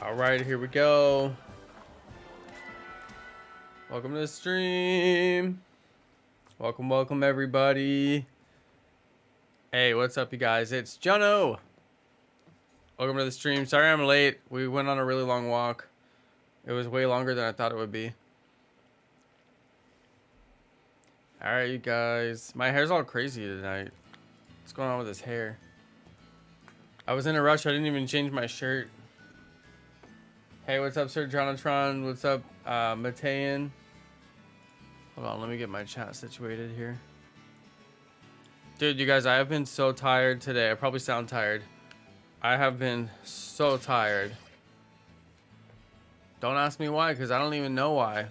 All right, here we go. Welcome to the stream. Welcome everybody. Hey, what's up you guys? It's Jonno. Welcome to the stream. Sorry I'm late. We went on a really long walk. It was way longer than I thought it would be. All right, you guys. My hair's all crazy tonight. What's going on with this hair? I was in a rush. I didn't even change my shirt. Hey, what's up, Sir Jonathan? What's up, Matean? Hold on, let me get my chat situated here. Dude, you guys, I have been so tired today. I probably sound tired. I have been so tired. Don't ask me why, because I don't even know why.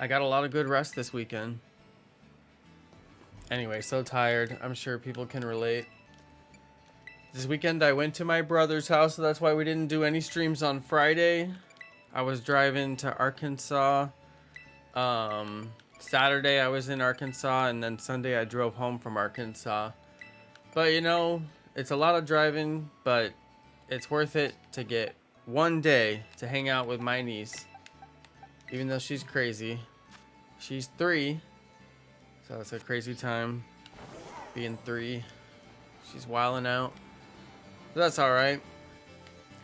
I got a lot of good rest this weekend. Anyway, so tired. I'm sure people can relate. This weekend I went to my brother's house, so that's why we didn't do any streams on Friday. I was driving to Arkansas. Saturday I was in Arkansas, and then Sunday I drove home from Arkansas. But you know, it's a lot of driving, but it's worth it to get one day to hang out with my niece. Even though she's crazy. She's 3. So it's a crazy time being 3. She's wilding out. But that's alright.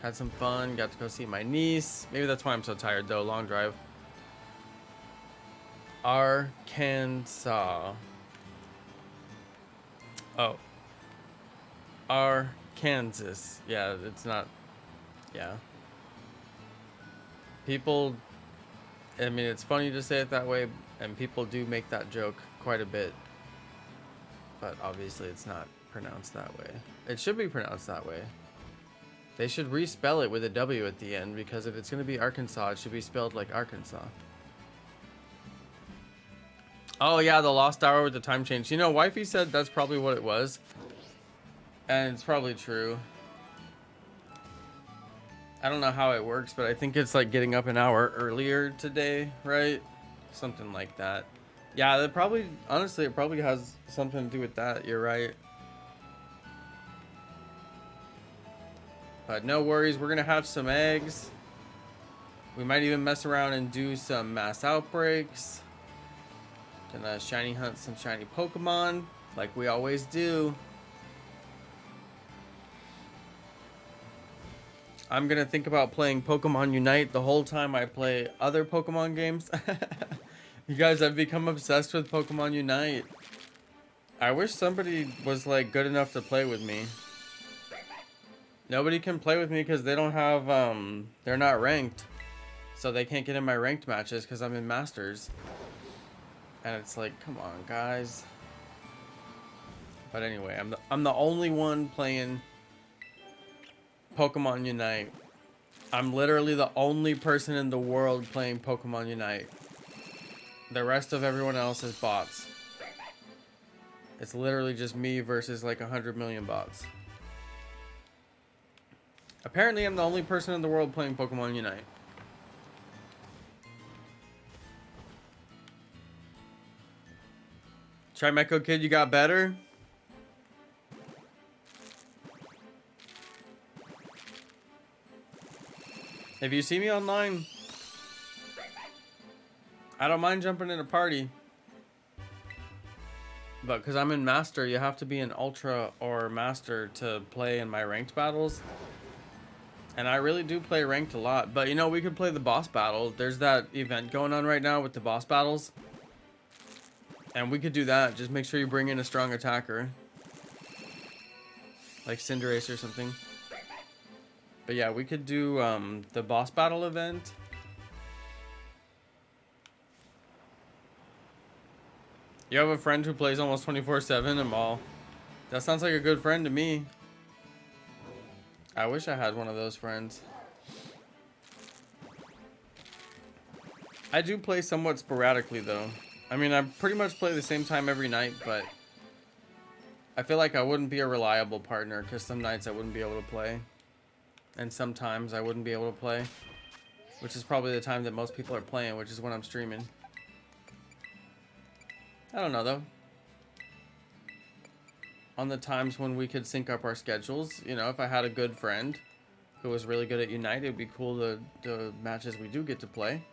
Had some fun. Got to go see my niece. Maybe that's why I'm so tired though. Long drive. Arkansas. Oh. Arkansas. Yeah, it's not. Yeah. People. I mean, it's funny to say it that way, and people do make that joke quite a bit. But obviously, it's not pronounced that way. It should be pronounced that way. They should respell it with a W at the end, because if it's going to be Arkansas, it should be spelled like Arkansas. Oh yeah, the lost hour with the time change. You know, wifey said that's probably what it was. And it's probably true. I don't know how it works, but I think it's like getting up an hour earlier today, right? Something like that. Yeah, that probably, honestly, it probably has something to do with that. You're right. But no worries, we're gonna have some eggs. We might even mess around and do some mass outbreaks. Gonna shiny hunt some shiny Pokemon, like we always do. I'm gonna think about playing Pokemon Unite the whole time I play other Pokemon games. You guys, I've become obsessed with Pokemon Unite. I wish somebody was like good enough to play with me. Nobody can play with me because they don't have, they're not ranked. So they can't get in my ranked matches because I'm in Masters. And it's like, come on, guys. But anyway, I'm the only one playing Pokemon Unite. I'm literally the only person in the world playing Pokemon Unite. The rest of everyone else is bots. It's literally just me versus like 100 million bots. Apparently, I'm the only person in the world playing Pokemon Unite. Trimeco Kid, you got better? If you see me online, I don't mind jumping in a party. But because I'm in Master, you have to be an Ultra or Master to play in my ranked battles. And I really do play ranked a lot. But you know, we could play the boss battle. There's that event going on right now with the boss battles. And we could do that. Just make sure you bring in a strong attacker. Like Cinderace or something. But yeah, we could do the boss battle event. You have a friend who plays almost 24/7 and all. That sounds like a good friend to me. I wish I had one of those friends. I do play somewhat sporadically though. I mean, I pretty much play the same time every night, but I feel like I wouldn't be a reliable partner because some nights I wouldn't be able to play. And sometimes I wouldn't be able to play. Which is probably the time that most people are playing, which is when I'm streaming. I don't know though. on the times when we could sync up our schedules. You know, if I had a good friend who was really good at Unite, it'd be cool to the matches we do get to play.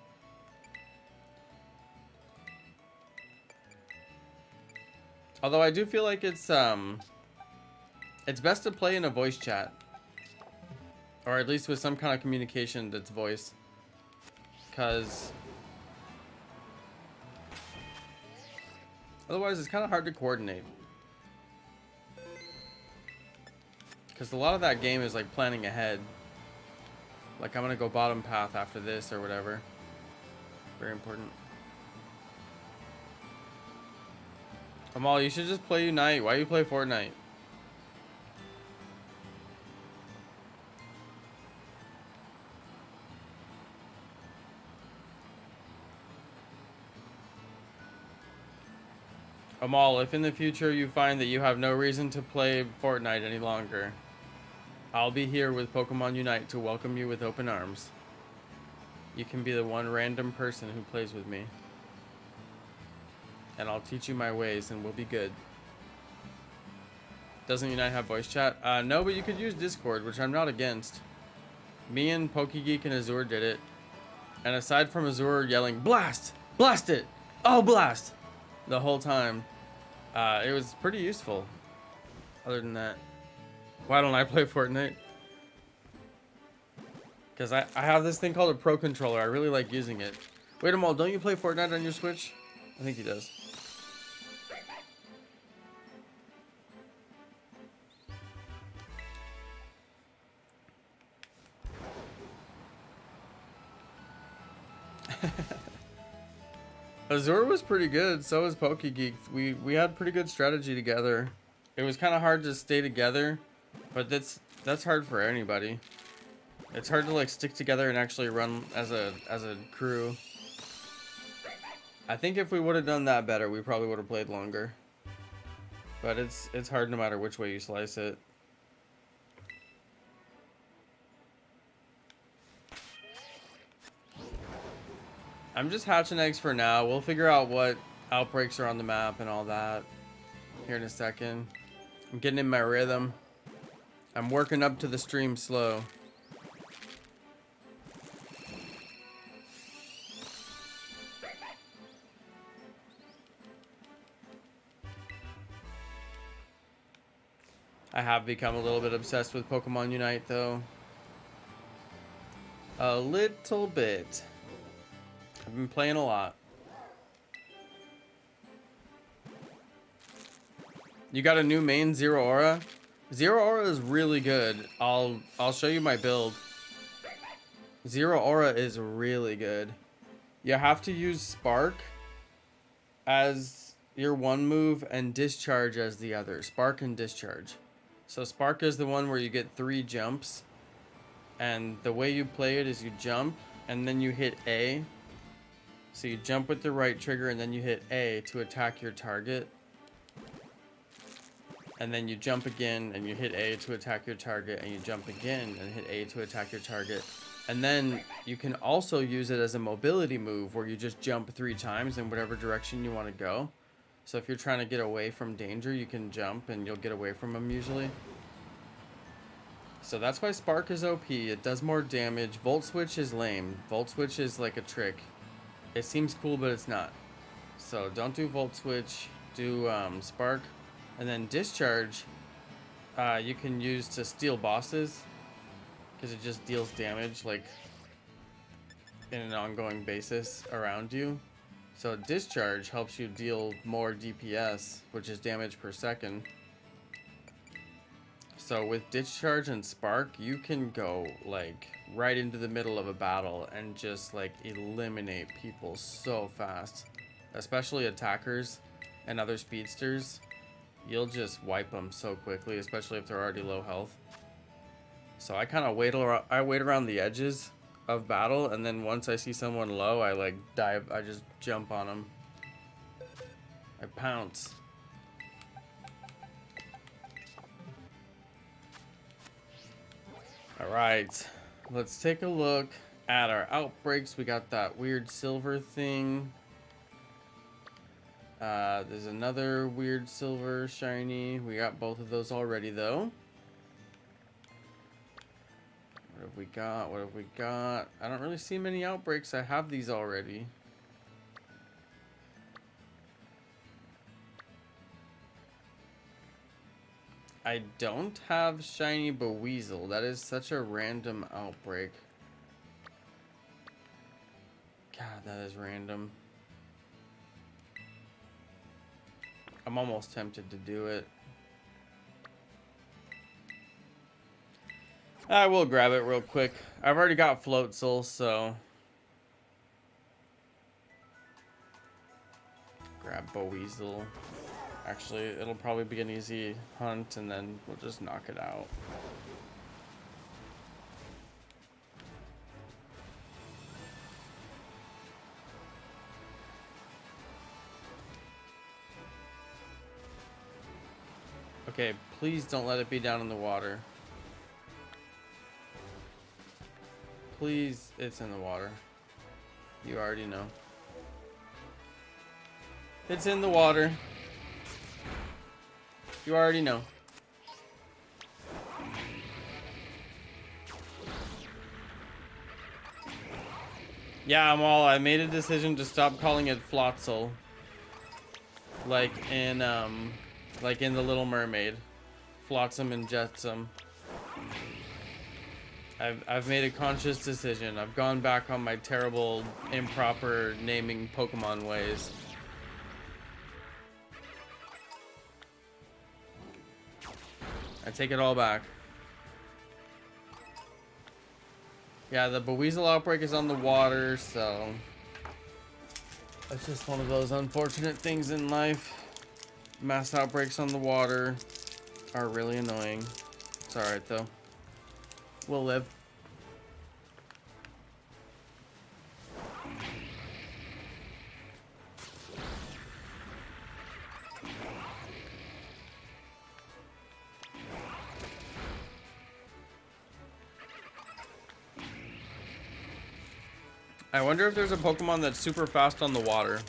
Although I do feel like it's best to play in a voice chat. Or at least with some kind of communication that's voice. Because otherwise it's kind of hard to coordinate. Because a lot of that game is like planning ahead. Like I'm gonna go bottom path after this or whatever. Very important. Amal, you should just play Unite. Why do you play Fortnite? Amal, if in the future you find that you have no reason to play Fortnite any longer, I'll be here with Pokemon Unite to welcome you with open arms. You can be the one random person who plays with me. And I'll teach you my ways and we'll be good. Doesn't Unite have voice chat? No, but you could use Discord, which I'm not against. Me and PokeGeek and Azure did it. And aside from Azure yelling, blast! Blast it! Oh, blast! The whole time, it was pretty useful. Other than that, why don't I play Fortnite? Because I have this thing called a Pro Controller. I really like using it. Wait a minute, don't you play Fortnite on your Switch? I think he does. Azure was pretty good, so was PokeGeek. We had pretty good strategy together. It was kind of hard to stay together, but that's hard for anybody. It's hard to like stick together and actually run as a crew. I think if we would have done that better, we probably would have played longer. But it's hard no matter which way you slice it. I'm just hatching eggs for now. We'll figure out what outbreaks are on the map and all that here in a second. I'm getting in my rhythm. I'm working up to the stream slow. I have become a little bit obsessed with Pokemon Unite though. A little bit. I've been playing a lot. You got a new main, Zero Aura? Zero Aura is really good. I'll show you my build. Zero Aura is really good. You have to use Spark as your one move and Discharge as the other. Spark and Discharge. So Spark is the one where you get 3 jumps. And the way you play it is you jump and then you hit A. So you jump with the right trigger and then you hit A to attack your target. And then you jump again and you hit A to attack your target, and you jump again and hit A to attack your target. And then you can also use it as a mobility move where you just jump 3 times in whatever direction you want to go. So if you're trying to get away from danger, you can jump and you'll get away from them usually. So that's why Spark is OP. It does more damage. Volt Switch is lame. Volt Switch is like a trick. It seems cool, but it's not. So don't do Volt Switch. Do Spark. And then Discharge, you can use to steal bosses. Because it just deals damage, like, in an ongoing basis around you. So Discharge helps you deal more DPS, which is damage per second. So with Discharge and Spark, you can go, like, right into the middle of a battle and just, like, eliminate people so fast. Especially attackers and other speedsters. You'll just wipe them so quickly, especially if they're already low health. So I kind of wait around the edges of battle, and then once I see someone low, I, like, dive, I just jump on them. I pounce. Alright, let's take a look at our outbreaks. We got that weird silver thing. There's another weird silver shiny. We got both of those already, though. What have we got? What have we got? I don't really see many outbreaks. I have these already. I don't have shiny Beweasel. That is such a random outbreak. God, that is random. I'm almost tempted to do it. I will grab it real quick. I've already got Floatzel, so grab Beweasel. Actually, it'll probably be an easy hunt, and then we'll just knock it out. Okay, please don't let it be down in the water. Please, it's in the water. You already know. It's in the water. You already know. Yeah, I made a decision to stop calling it Floatzel. Like in The Little Mermaid. Flotsam and Jetsam. I've made a conscious decision. I've gone back on my terrible, improper naming Pokemon ways. I take it all back. Yeah, the Beweasel outbreak is on the water, so it's just one of those unfortunate things in life. Mass outbreaks on the water are really annoying. It's alright though. We'll live. I wonder if there's a Pokemon that's super fast on the water.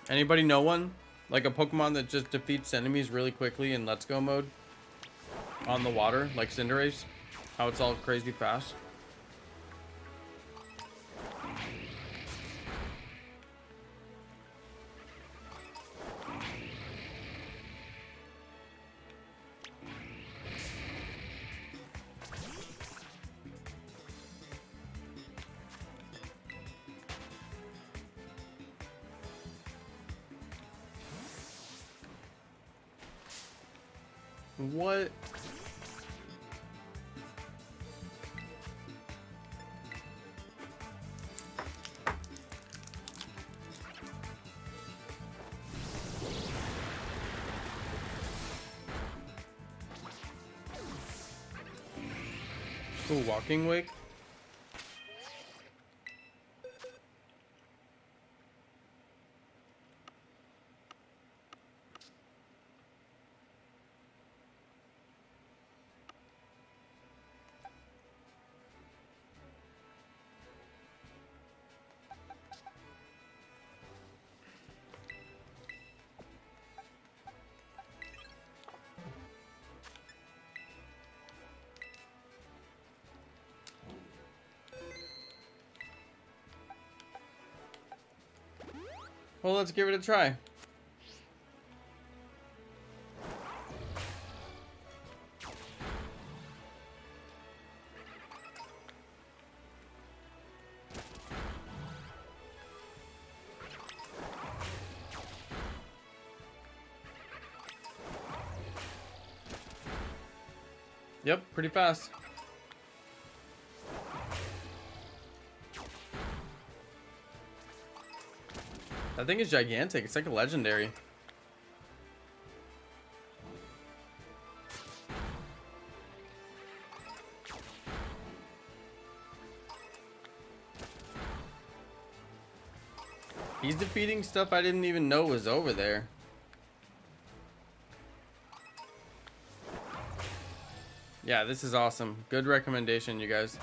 Anybody know one? Like a Pokemon that just defeats enemies really quickly in Let's Go mode? On the water, like Cinderace? How it's all crazy fast? What? Ooh, Walking Wake? Well, let's give it a try. Yep, pretty fast. That thing is gigantic. It's like a legendary. He's defeating stuff I didn't even know was over there. Yeah, this is awesome. Good recommendation, you guys.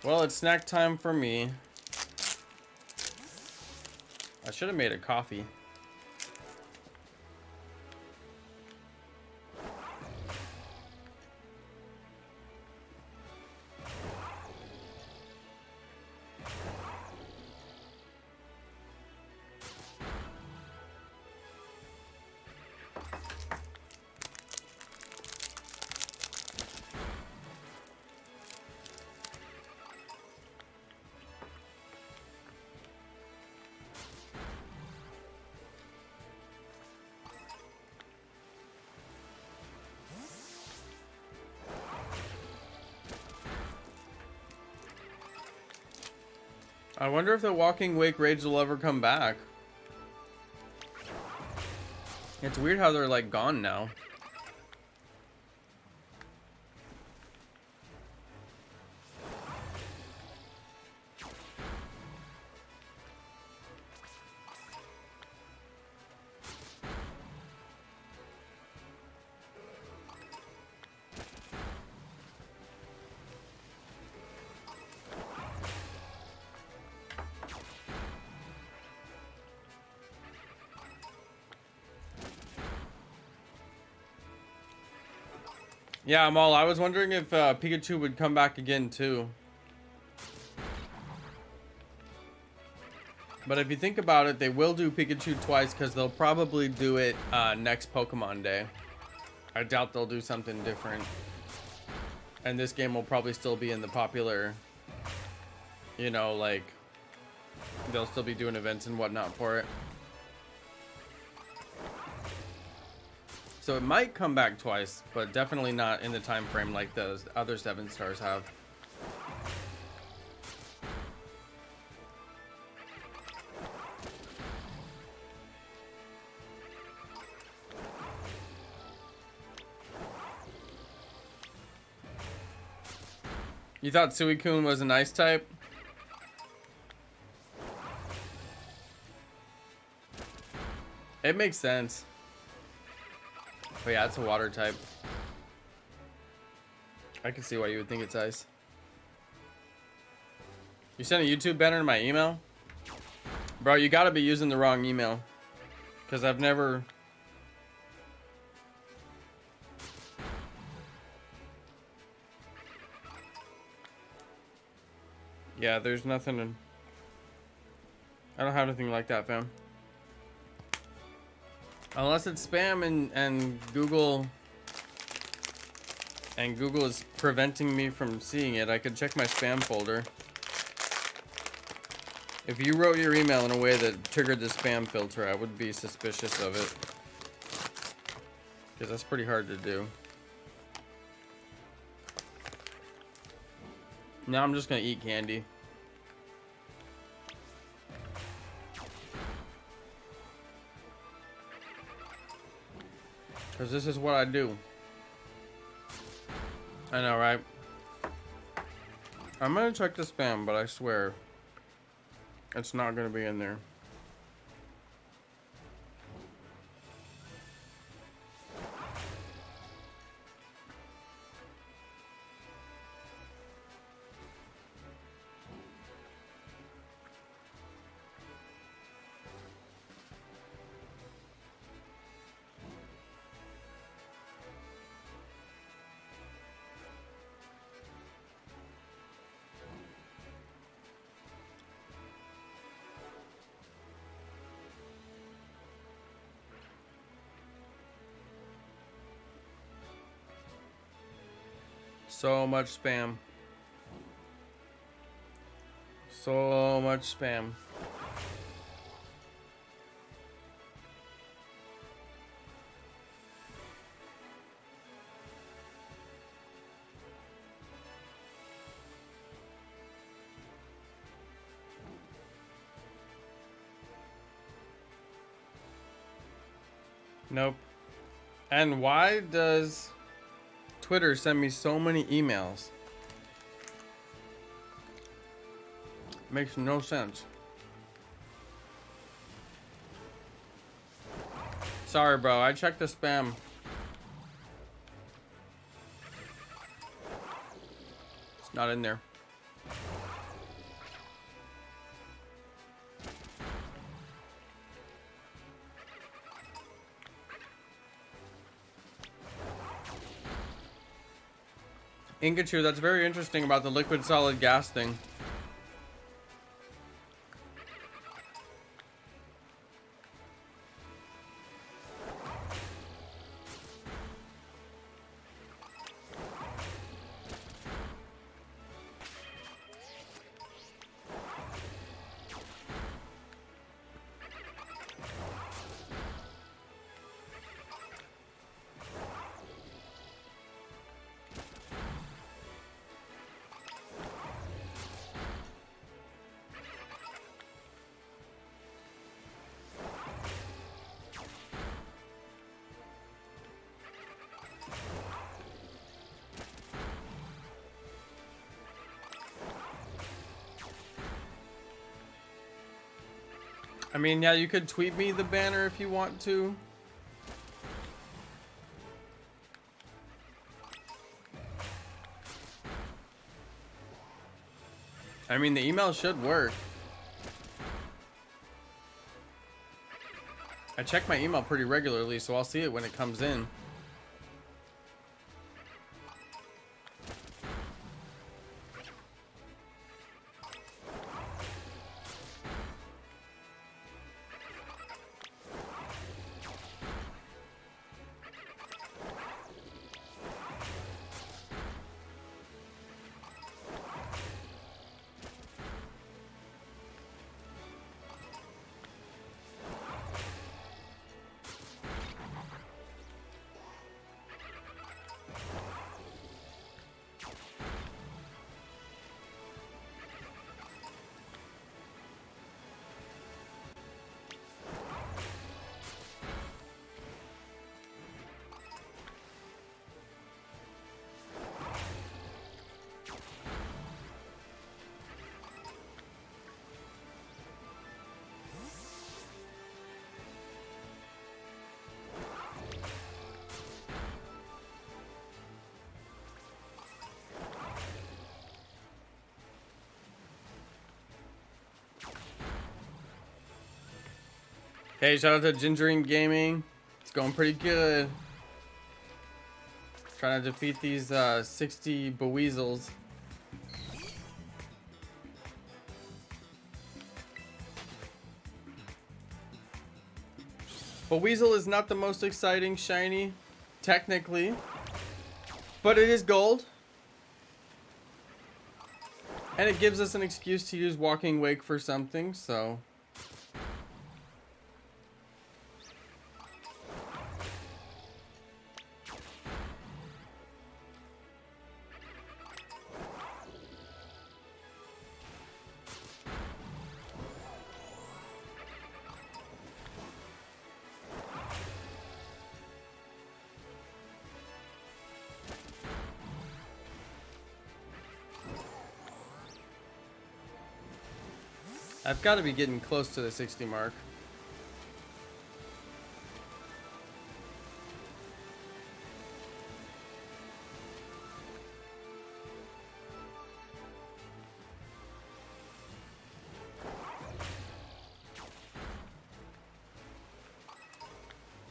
Well, it's snack time for me. I should have made a coffee. I wonder if the walking wake raids will ever come back. It's weird how they're like gone now. Yeah, Amal, I was wondering if Pikachu would come back again too. But if you think about it, they will do Pikachu twice because they'll probably do it next Pokemon Day. I doubt they'll do something different. And this game will probably still be in the popular, you know, like, they'll still be doing events and whatnot for it. So it might come back twice, but definitely not in the time frame like those other 7 stars have. You thought Suicune was an ice type? It makes sense. But yeah, it's a water type. I can see why you would think it's ice. You sent a YouTube banner to my email? Bro, you gotta be using the wrong email. Because I've never... Yeah, there's nothing in... I don't have anything like that, fam. Unless it's spam and Google is preventing me from seeing it. I could check my spam folder. If you wrote your email in a way that triggered the spam filter, I would be suspicious of it. Because that's pretty hard to do. Now I'm just gonna eat candy. Because this is what I do. I know, right? I'm gonna check the spam, but I swear it's not gonna be in there. So much spam. So much spam. Nope. And why does Twitter send me so many emails? Makes no sense. Sorry, bro. I checked the spam. It's not in there. Ingachu, that's very interesting about the liquid solid gas thing. I mean, yeah, you could tweet me the banner if you want to. I mean, the email should work. I check my email pretty regularly, so I'll see it when it comes in. Hey, shout out to Gingering Gaming. It's going pretty good. Trying to defeat these 60 Beweasels. Beweasel is not the most exciting shiny, technically, but it is gold. And it gives us an excuse to use Walking Wake for something, so... I've got to be getting close to the 60 mark.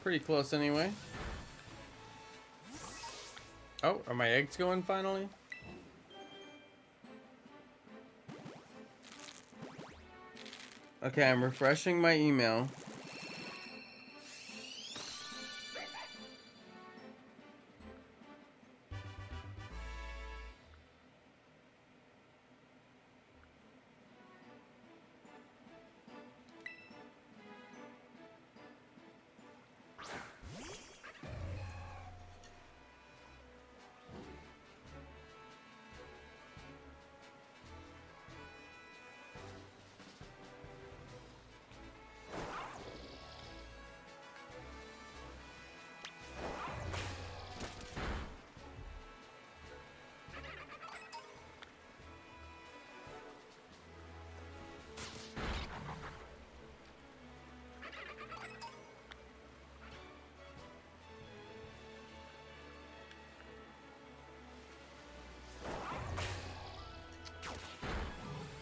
Pretty close anyway. Oh, are my eggs going finally? Okay, I'm refreshing my email.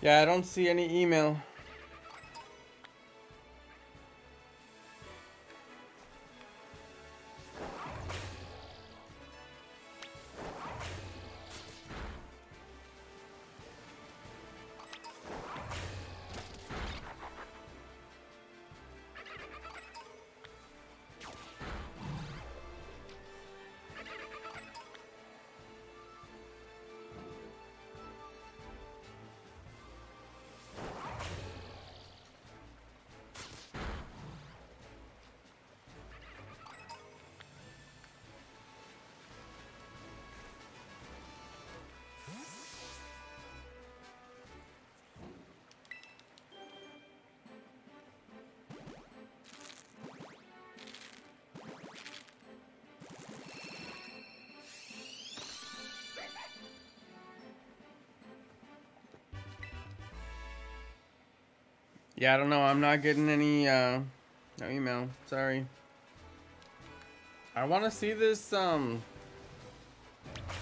Yeah, I don't see any email. Yeah, I don't know. I'm not getting any no email. Sorry. I want to see this I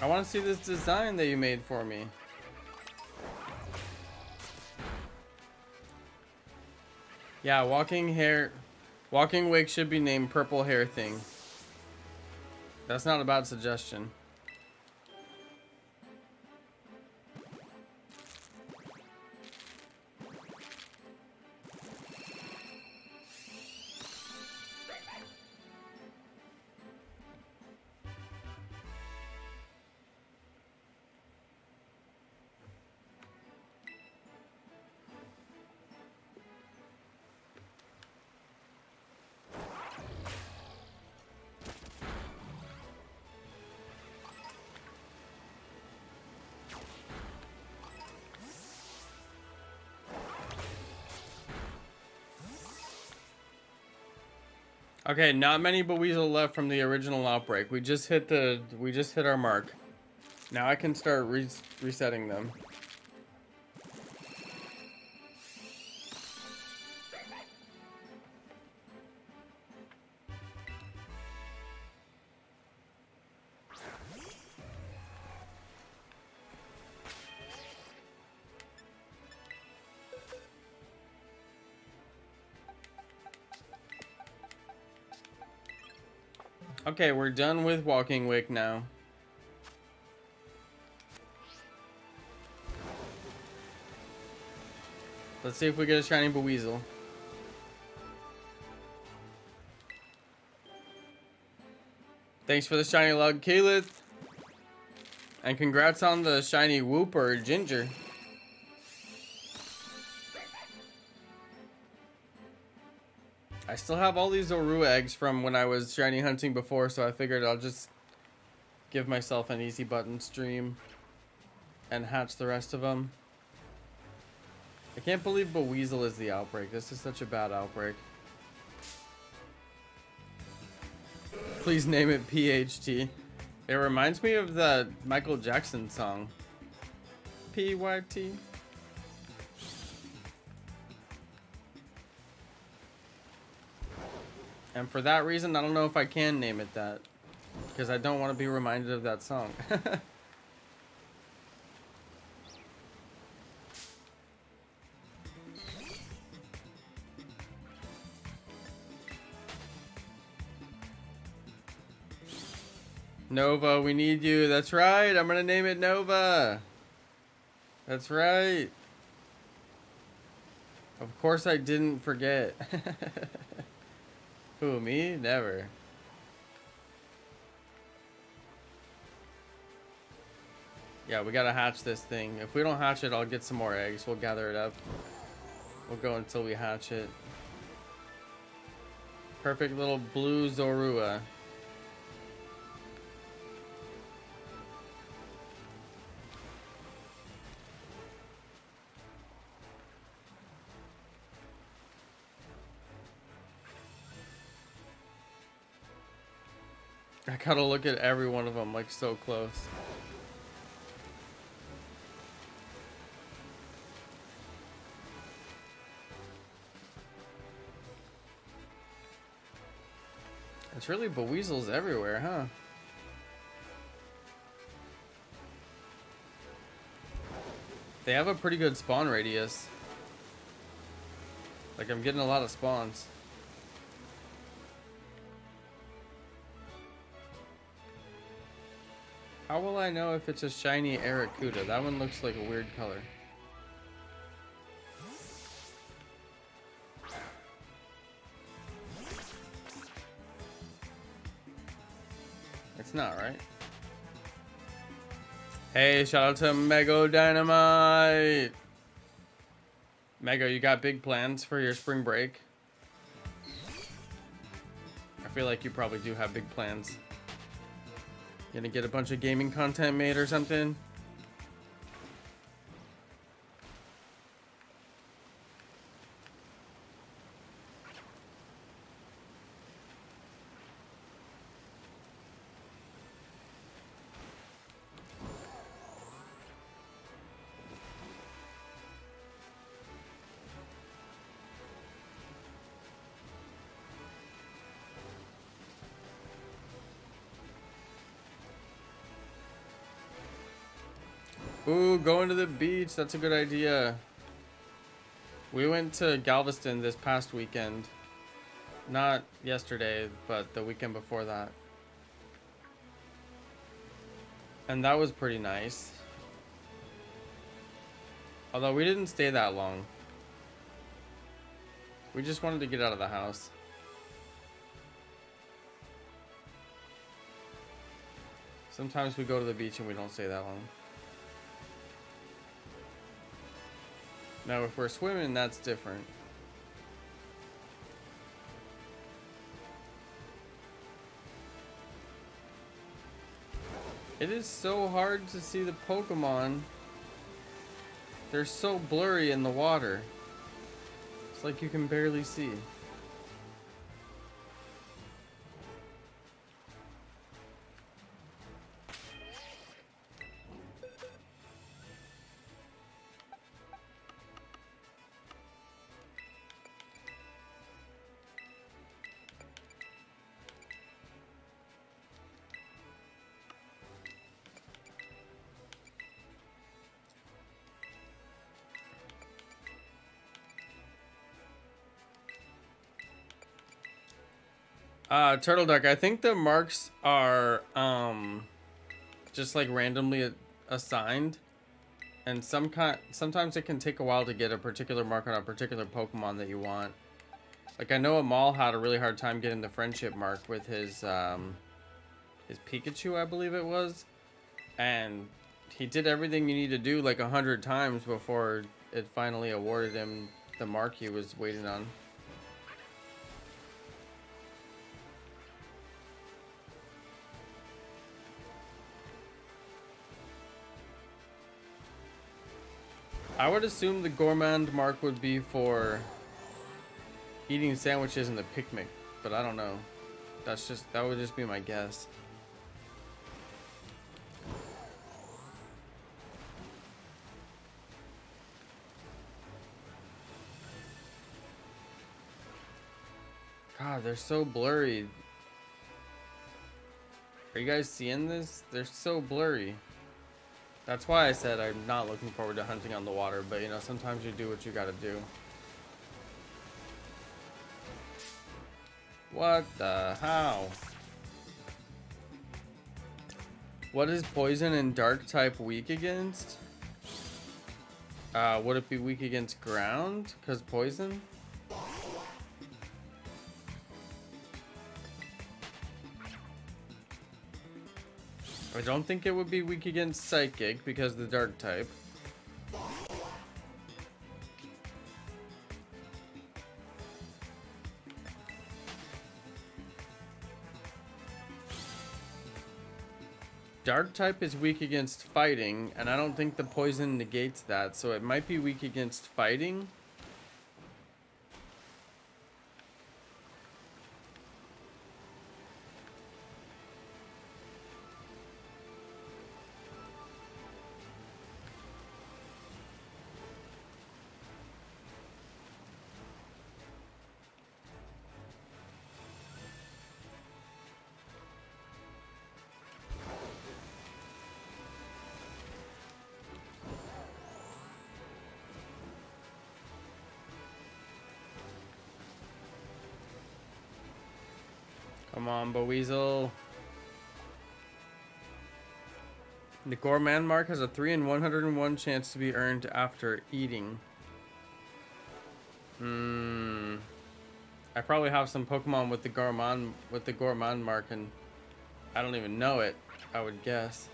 want to see this design that you made for me. Yeah, walking wig should be named Purple Hair Thing. That's not a bad suggestion. Okay, not many Buweasel left from the original outbreak. We just hit our mark. Now I can start resetting them. Okay, we're done with Walking Wick now. Let's see if we get a shiny Buweasel. Thanks for the shiny lug, Keyleth. And congrats on the shiny Whooper, Ginger. I still have all these Zorua eggs from when I was shiny hunting before, so I figured I'll just give myself an easy button stream and hatch the rest of them. I can't believe Buweasel is the outbreak. This is such a bad outbreak. Please name it PHT. It reminds me of the Michael Jackson song. PYT. And for that reason, I don't know if I can name it that. Because I don't want to be reminded of that song. Nova, we need you. That's right. I'm going to name it Nova. That's right. Of course I didn't forget. Who, me? Never. Yeah, we got to hatch this thing. If we don't hatch it, I'll get some more eggs. We'll gather it up. We'll go until we hatch it. Perfect little blue Zorua. I gotta look at every one of them like so close. It's really Buweasels everywhere, huh? They have a pretty good spawn radius. Like, I'm getting a lot of spawns. How will I know if it's a shiny Aracuda? That one looks like a weird color. It's not, right? Hey, shout out to Mego Dynamite! Mego, you got big plans for your spring break? I feel like you probably do have big plans. Gonna get a bunch of gaming content made or something? Ooh, going to the beach. That's a good idea. We went to Galveston this past weekend. Not yesterday, but the weekend before that. And that was pretty nice. Although we didn't stay that long. We just wanted to get out of the house. Sometimes we go to the beach and we don't stay that long. Now, if we're swimming, that's different. It is so hard to see the Pokemon. They're so blurry in the water. It's like you can barely see. Turtle Duck, I think the marks are just like randomly assigned, and sometimes it can take a while to get a particular mark on a particular Pokemon that you want. Like I know Amal had a really hard time getting the friendship mark with his Pikachu, I believe it was, and he did everything you need to do like 100 times before it finally awarded him the mark he was waiting on. I would assume the gourmand mark would be for eating sandwiches in the picnic, but I don't know. That would just be my guess. God, they're so blurry. Are you guys seeing this? They're so blurry. That's why I said I'm not looking forward to hunting on the water, but you know, sometimes you do what you gotta do. What the? How? What is poison and dark type weak against? Would it be weak against ground? Because poison? I don't think it would be weak against psychic because the dark type. Dark type is weak against fighting, and I don't think the poison negates that, so it might be weak against fighting. Come on, Boweasel. The gourmand mark has a 3 in 101 chance to be earned after eating. I probably have some Pokemon with the gourmand mark, and I don't even know it, I would guess.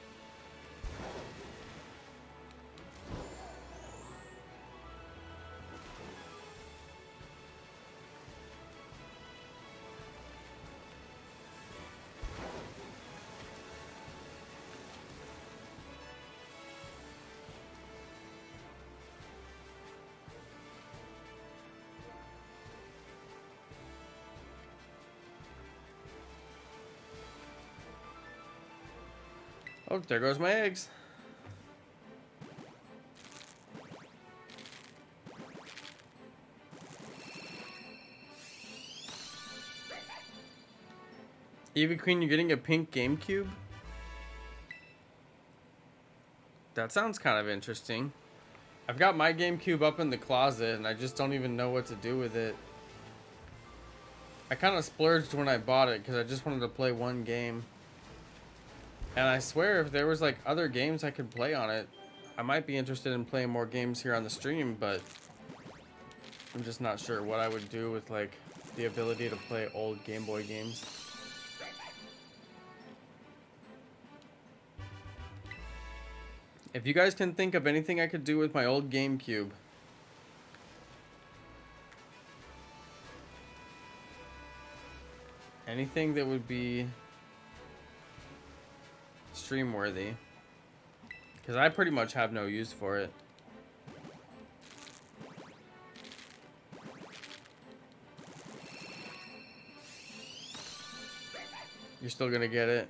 Oh, there goes my eggs. Eevee Queen, you're getting a pink GameCube? That sounds kind of interesting. I've got my GameCube up in the closet, and I just don't even know what to do with it. I kind of splurged when I bought it, because I just wanted to play one game. And I swear, if there was, like, other games I could play on it, I might be interested in playing more games here on the stream, but I'm just not sure what I would do with, like, the ability to play old Game Boy games. If you guys can think of anything I could do with my old GameCube. Anything that would be stream worthy. Because I pretty much have no use for it. You're still gonna get it.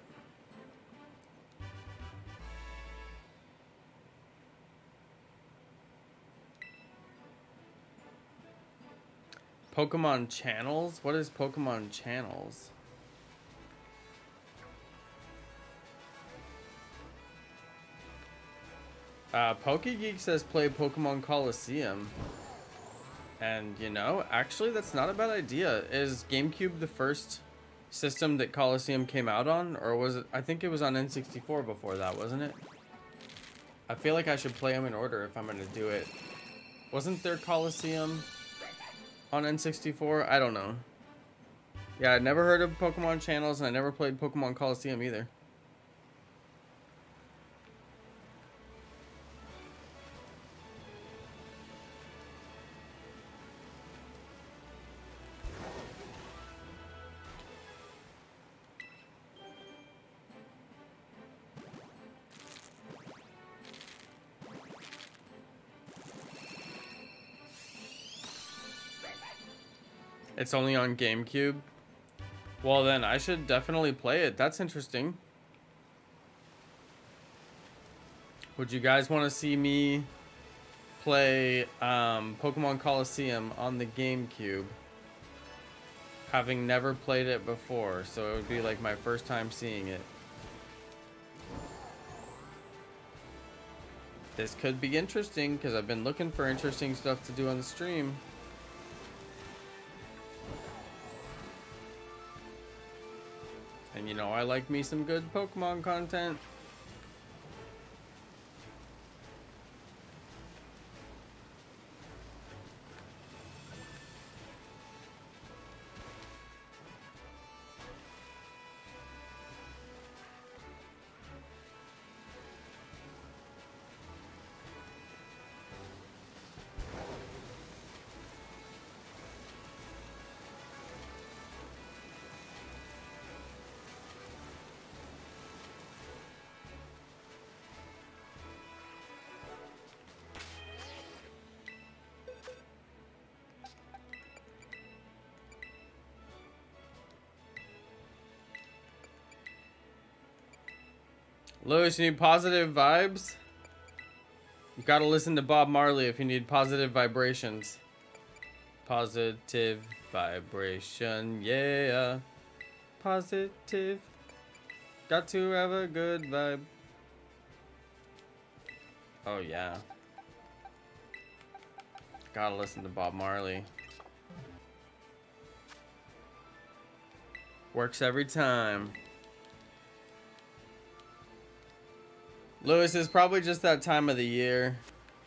Pokemon channels? What is Pokemon channels? PokeGeek says play Pokemon Coliseum. And, you know, actually that's not a bad idea. Is GameCube the first system that Coliseum came out on? Or was it? I think it was on N64 before that, wasn't it? I feel like I should play them in order if I'm going to do it. Wasn't there Coliseum on N64? I don't know. Yeah, I'd never heard of Pokemon channels, and I never played Pokemon Coliseum either. It's only on GameCube? Well then, I should definitely play it. That's interesting. Would you guys want to see me play Pokemon Coliseum on the GameCube? Having never played it before, so it would be like my first time seeing it. This could be interesting, because I've been looking for interesting stuff to do on the stream. And you know, I like me some good Pokemon content. Lewis, you need positive vibes? You gotta listen to Bob Marley if you need positive vibrations. Positive vibration, yeah. Positive. Got to have a good vibe. Oh, yeah. Gotta listen to Bob Marley. Works every time. Lewis, is probably just that time of the year.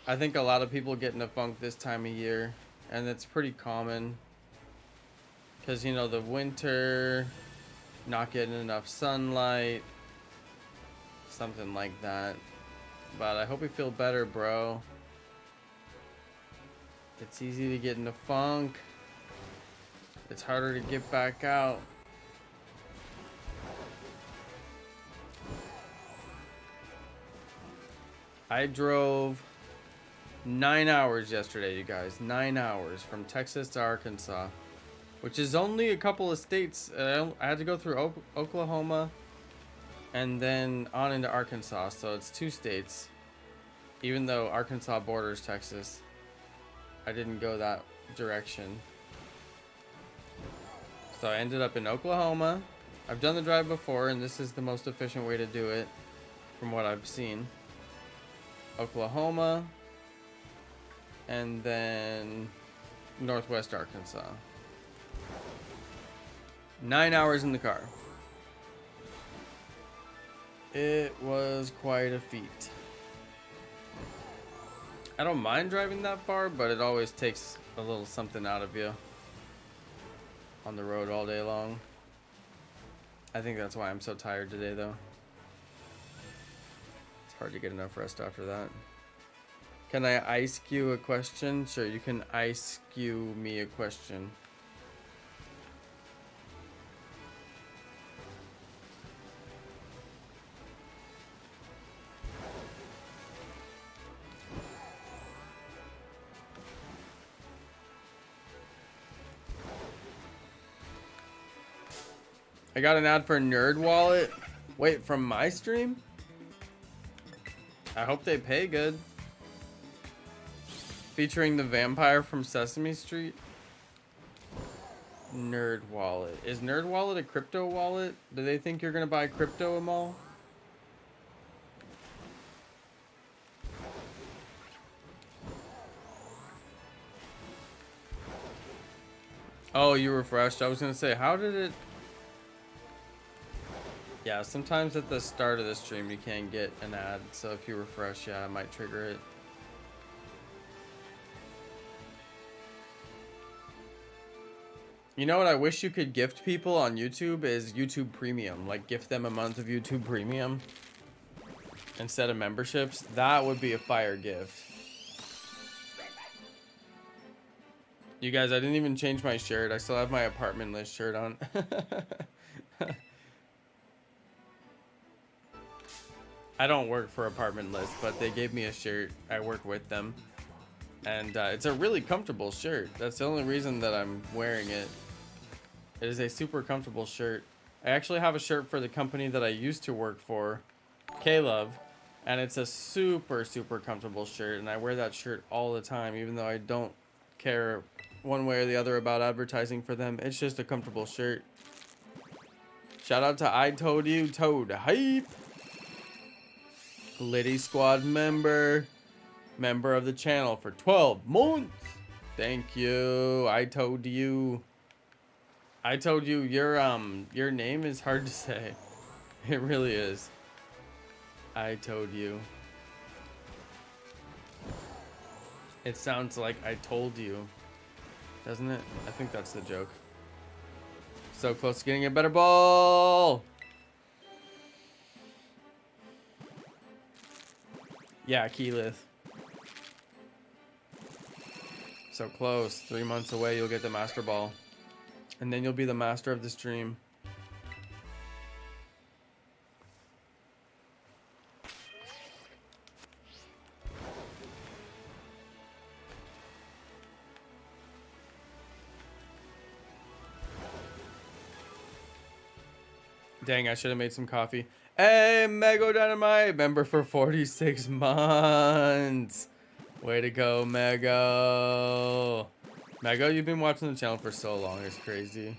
I think a lot of people get in a funk this time of year, and it's pretty common. Because, you know, the winter, not getting enough sunlight, something like that. But I hope you feel better, bro. It's easy to get in a funk. It's harder to get back out. I drove 9 hours yesterday, you guys. 9 hours from Texas to Arkansas, which is only a couple of states. I had to go through Oklahoma and then on into Arkansas, so it's 2 states. Even though Arkansas borders Texas, I didn't go that direction. So I ended up in Oklahoma. I've done the drive before, and this is the most efficient way to do it from what I've seen. Oklahoma, and then Northwest Arkansas. 9 hours in the car. It was quite a feat. I don't mind driving that far, but it always takes a little something out of you on the road all day long. I think that's why I'm so tired today, though. It's hard to get enough rest after that. Can I ice you a question? Sure, you can ice you me a question. I got an ad for Nerd Wallet. Wait, from my stream? I hope they pay good. Featuring the vampire from Sesame Street. Nerd Wallet. Is Nerd Wallet a crypto wallet? Do they think you're gonna buy crypto, Amal? Oh, you refreshed. I was gonna say, how did it... Yeah, sometimes at the start of the stream you can get an ad, so if you refresh, yeah, it might trigger it. You know what I wish you could gift people on YouTube is YouTube Premium. Like, gift them a month of YouTube Premium instead of memberships. That would be a fire gift. You guys, I didn't even change my shirt. I still have my apartment list shirt on. I don't work for Apartment List, but they gave me a shirt. I work with them. And it's a really comfortable shirt. That's the only reason that I'm wearing it. It is a super comfortable shirt. I actually have a shirt for the company that I used to work for, K-Love. And it's a super, super comfortable shirt. And I wear that shirt all the time, even though I don't care one way or the other about advertising for them. It's just a comfortable shirt. Shout out to I Told You Toad Hype. Liddy Squad member of the channel for 12 months. Thank you. I told you your name is hard to say. It really is. I told you. It sounds like I told you, doesn't it? I think that's the joke. So close to getting a better ball. Yeah, Keyleth. So close. 3 months away, you'll get the master ball. And then you'll be the master of the stream. Dang, I should have made some coffee. Hey, Mego Dynamite, member for 46 months. Way to go, Mego. Mego, you've been watching the channel for so long. It's crazy.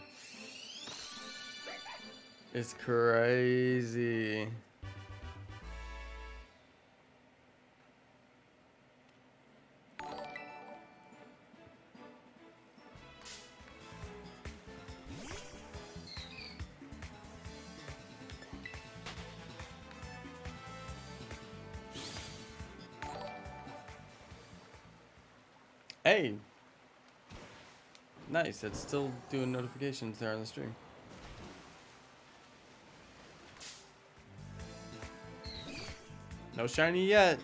It's crazy. Hey. Nice, it's still doing notifications there on the stream. No shiny yet.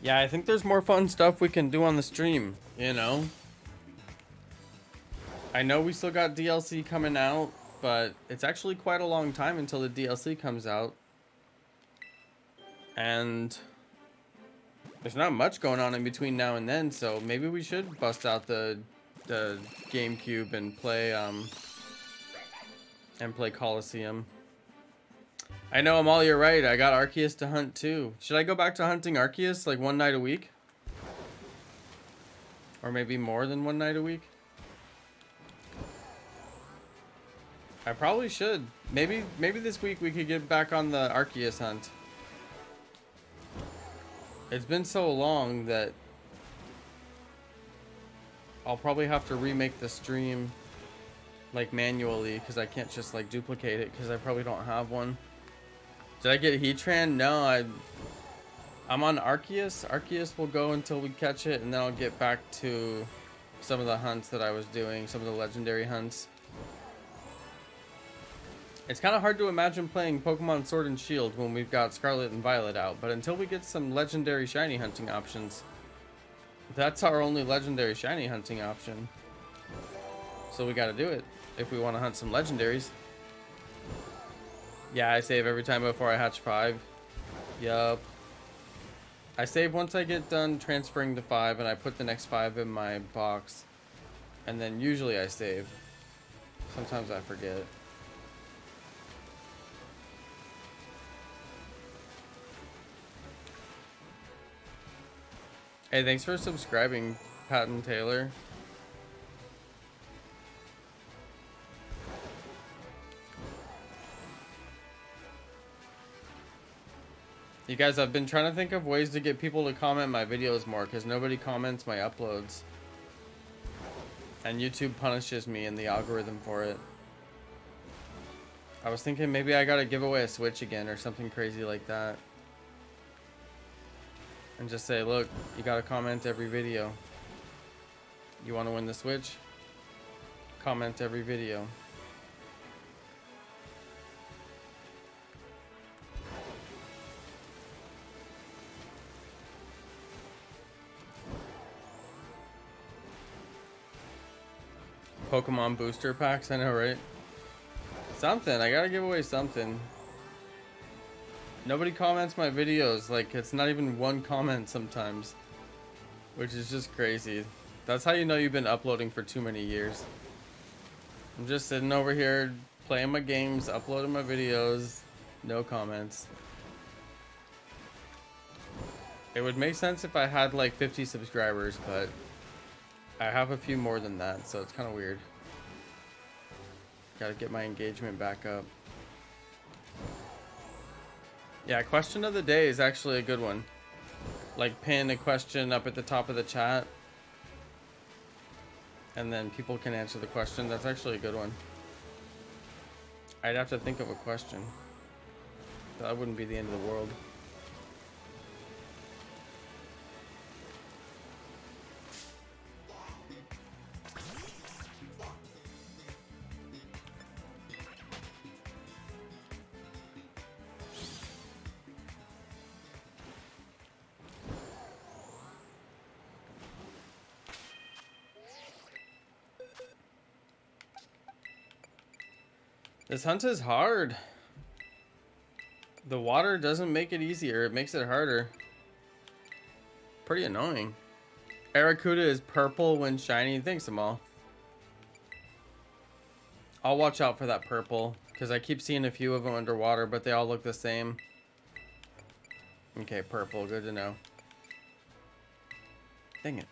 Yeah, I think there's more fun stuff we can do on the stream, you know? I know we still got DLC coming out, but it's actually quite a long time until the DLC comes out. And there's not much going on in between now and then, so maybe we should bust out the GameCube and play Coliseum. I know, Amal, you're right. I got Arceus to hunt too. Should I go back to hunting Arceus like one night a week? Or maybe more than one night a week. I probably should. Maybe this week we could get back on the Arceus hunt. It's been so long that I'll probably have to remake the stream like manually because I can't just like duplicate it because I probably don't have one. Did I get Heatran? No, I'm on Arceus. Arceus will go until we catch it, and then I'll get back to some of the hunts that I was doing, some of the legendary hunts. It's kind of hard to imagine playing Pokemon Sword and Shield when we've got Scarlet and Violet out, but until we get some legendary shiny hunting options, that's our only legendary shiny hunting option. So we gotta do it if we want to hunt some legendaries. Yeah, I save every time before I hatch 5. Yup. I save once I get done transferring to 5, and I put the next 5 in my box. And then usually I save. Sometimes I forget. Hey, thanks for subscribing, Patton Taylor. You guys, I've been trying to think of ways to get people to comment my videos more because nobody comments my uploads. And YouTube punishes me in the algorithm for it. I was thinking maybe I gotta give away a Switch again or something crazy like that. And just say, look, you gotta comment every video. You wanna win the Switch? Comment every video. Pokemon booster packs, I know, right? Something, I gotta give away something. Nobody comments my videos, like it's not even one comment sometimes. Which is just crazy. That's how you know you've been uploading for too many years. I'm just sitting over here playing my games, uploading my videos, no comments. It would make sense if I had like 50 subscribers, but I have a few more than that, so it's kind of weird. Gotta get my engagement back up. Yeah, question of the day is actually a good one. Like pin a question up at the top of the chat. And then people can answer the question. That's actually a good one. I'd have to think of a question. That wouldn't be the end of the world. This hunt is hard. The water doesn't make it easier, it makes it harder. Pretty annoying. Aracuda is purple when shiny. Thanks, Amal. I'll watch out for that purple, because I keep seeing a few of them underwater, but they all look the same. Okay, purple, good to know. Dang it.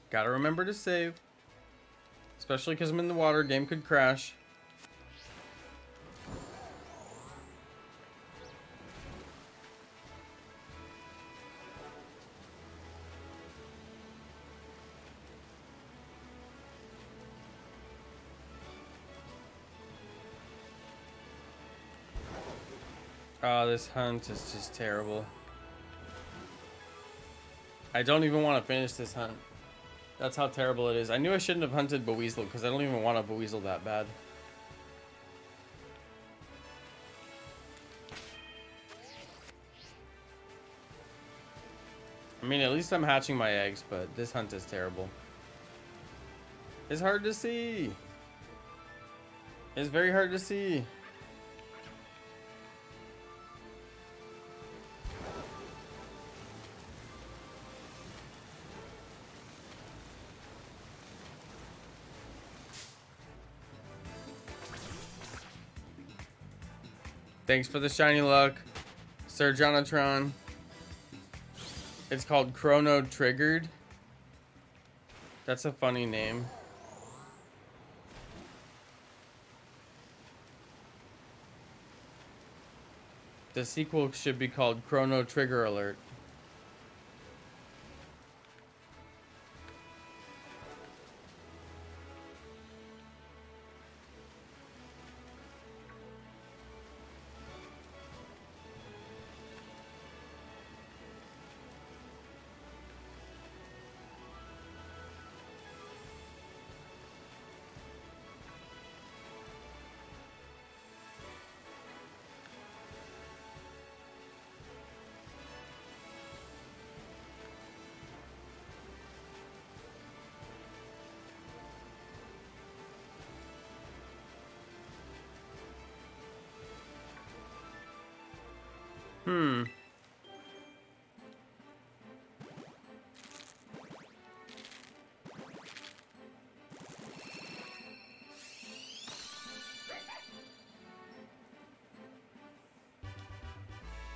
Gotta remember to save. Especially because I'm in the water, game could crash. Oh, this hunt is just terrible. I don't even want to finish this hunt. That's how terrible it is. I knew I shouldn't have hunted Buweasel because I don't even want a Buweasel that bad. I mean, at least I'm hatching my eggs, but this hunt is terrible. It's hard to see. It's very hard to see. Thanks for the shiny luck, Sir Jonatron. It's called Chrono Triggered. That's a funny name. The sequel should be called Chrono Trigger Alert.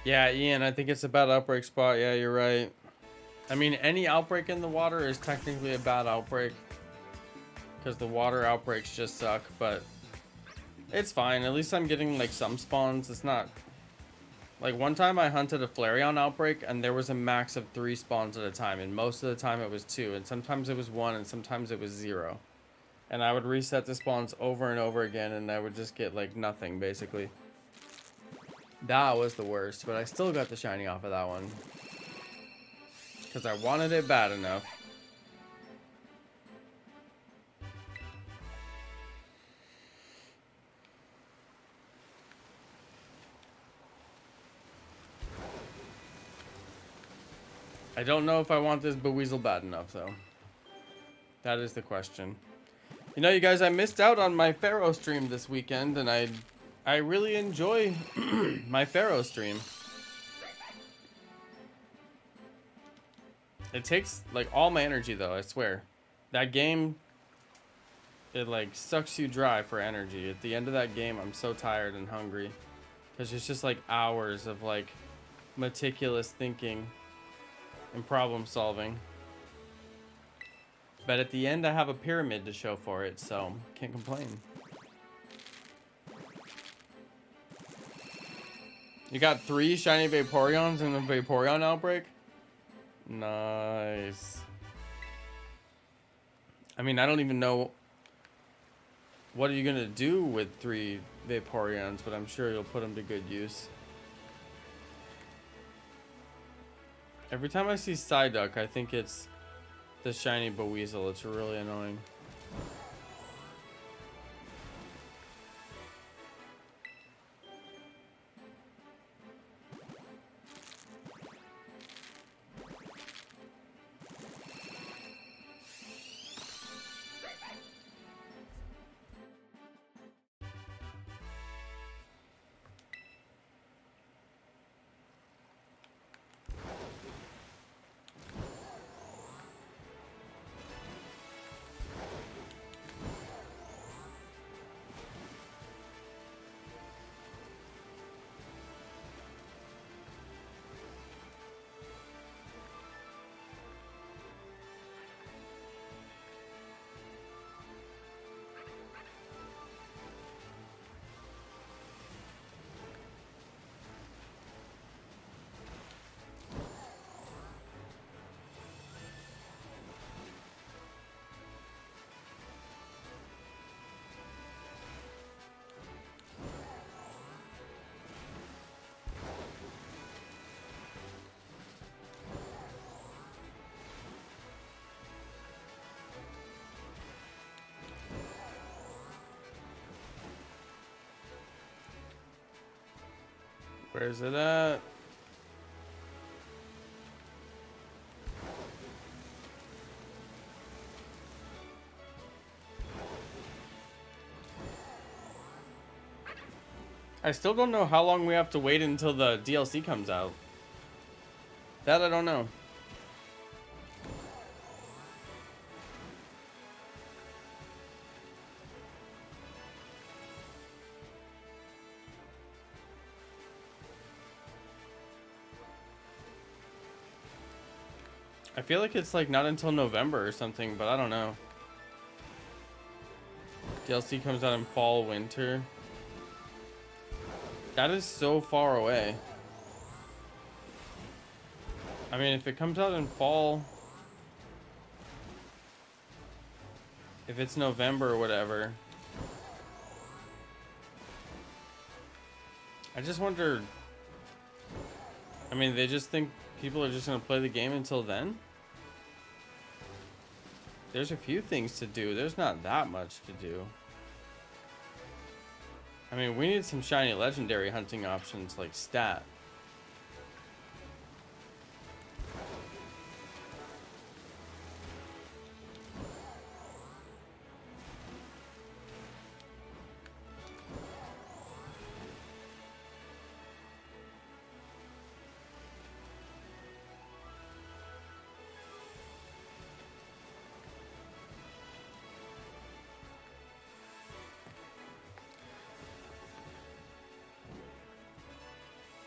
Yeah, Ian, I think it's a bad outbreak spot. Yeah, you're right. I mean, any outbreak in the water is technically a bad outbreak, because the water outbreaks just suck, but it's fine. At least I'm getting like some spawns. It's not like one time I hunted a Flareon outbreak and there was a max of 3 spawns at a time, and most of the time it was 2, and sometimes it was 1, and sometimes it was 0. And I would reset the spawns over and over again, and I would just get like nothing basically. That was the worst, but I still got the shiny off of that one because I wanted it bad enough. I don't know if I want this Buweasel bad enough, though. That is the question. You know, you guys, I missed out on my Pharaoh stream this weekend, and I really enjoy my Pharaoh stream. It takes, like, all my energy, though, I swear. That game, it, like, sucks you dry for energy. At the end of that game, I'm so tired and hungry. Because it's just, like, hours of, like, meticulous thinking and problem solving. But at the end, I have a pyramid to show for it, so can't complain. You got 3 shiny Vaporeons in the Vaporeon outbreak? Nice. I mean, I don't even know what are you gonna do with 3 Vaporeons, but I'm sure you'll put them to good use. Every time I see Psyduck, I think it's the shiny Buweasel. It's really annoying. Where's it at? I still don't know how long we have to wait until the DLC comes out. That I don't know. I feel like it's like not until November or something, but I don't know. DLC comes out in fall, winter. That is so far away. I mean, if it comes out in fall, if it's November or whatever, I just wonder. I mean, they just think people are just gonna play the game until then? There's a few things to do. There's not that much to do. I mean, we need some shiny legendary hunting options like stat.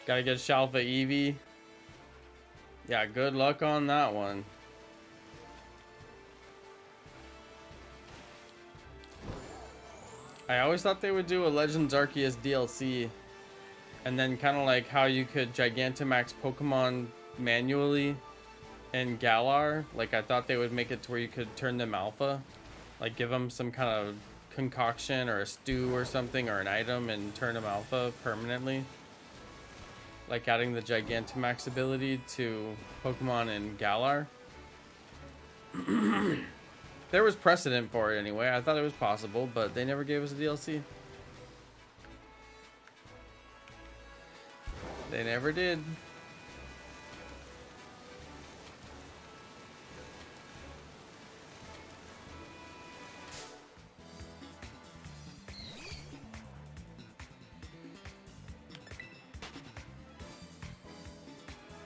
Gotta get Shalfa Eevee. Yeah, good luck on that one. I always thought they would do a Legends Arceus DLC. And then kind of like how you could Gigantamax Pokemon manually in Galar. Like I thought they would make it to where you could turn them alpha. Like give them some kind of concoction or a stew or something or an item and turn them alpha permanently. Like adding the Gigantamax ability to Pokemon in Galar. There was precedent for it anyway. I thought it was possible, but they never gave us a DLC. They never did.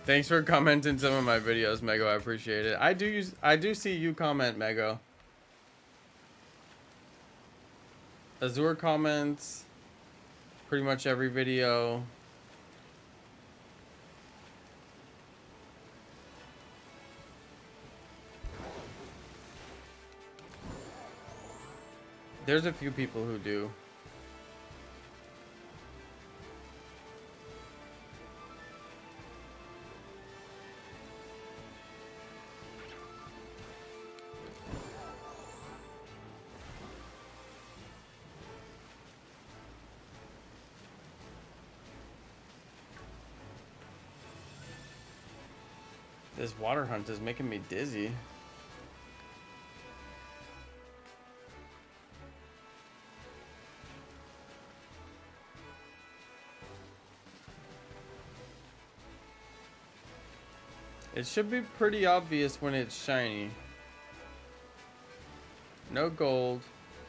Thanks for commenting some of my videos, Mego. I appreciate it. I do see you comment, Mego. Azure comments pretty much every video. There's a few people who do. This water hunt is making me dizzy. It should be pretty obvious when it's shiny. No gold,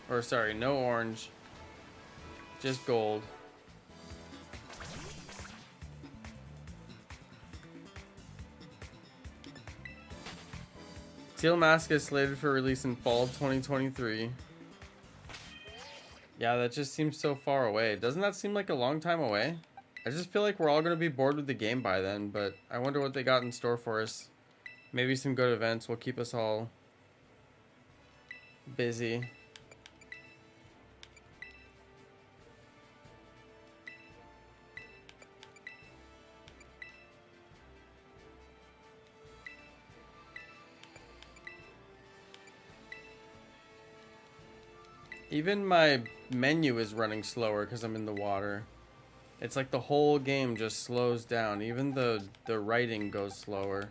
or sorry, no orange, just gold. Teal Mask is slated for release in fall 2023. Yeah, that just seems so far away. Doesn't that seem like a long time away? I just feel like we're all going to be bored with the game by then, but I wonder what they got in store for us. Maybe some good events will keep us all busy. Even my menu is running slower because I'm in the water. It's like the whole game just slows down. Even the writing goes slower.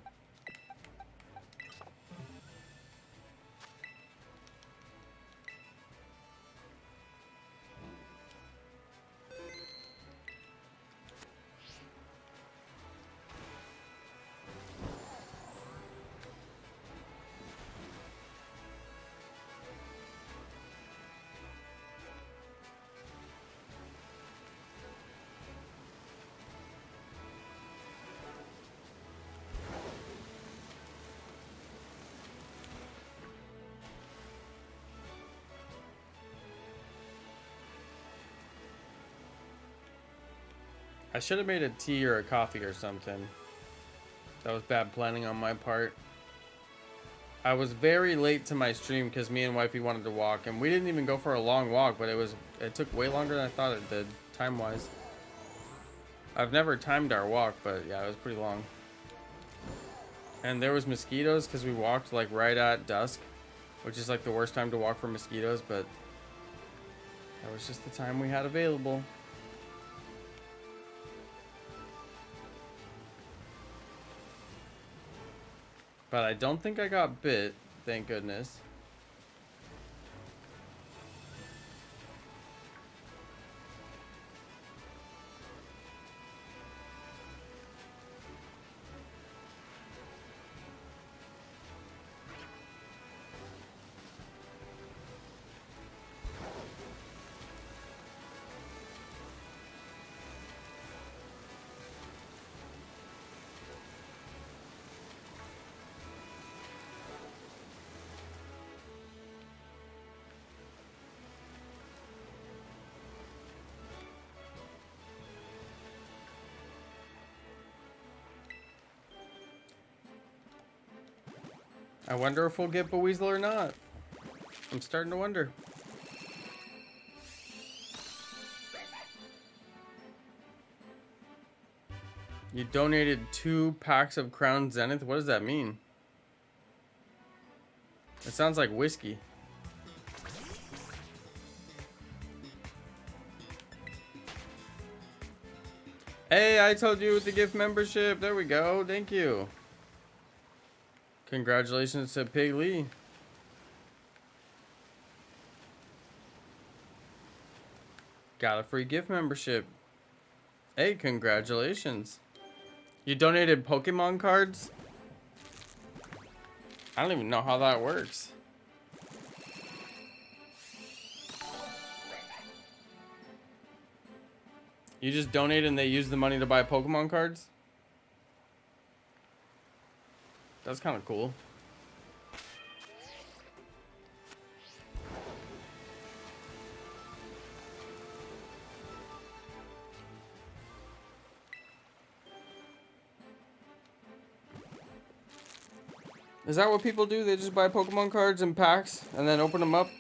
I should have made a tea or a coffee or something. That was bad planning on my part. I was very late to my stream because me and wifey wanted to walk, and we didn't even go for a long walk, but it took way longer than I thought it did, time-wise. I've never timed our walk, but yeah, it was pretty long. And there was mosquitoes because we walked like right at dusk, which is like the worst time to walk for mosquitoes, but that was just the time we had available. But I don't think I got bit, thank goodness. I wonder if we'll get Buweasel or not. I'm starting to wonder. You donated 2 packs of Crown Zenith? What does that mean? It sounds like whiskey. Hey, I told you with the gift membership. There we go. Thank you. Congratulations to Pig Lee. Got a free gift membership. Hey, congratulations. You donated Pokemon cards? I don't even know how that works. You just donate and they use the money to buy Pokemon cards? That's kind of cool. Is that what people do? They just buy Pokemon cards in packs and then open them up?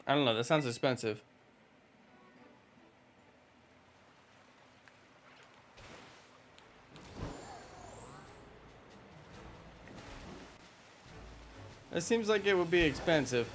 I don't know. That sounds expensive. It seems like it would be expensive.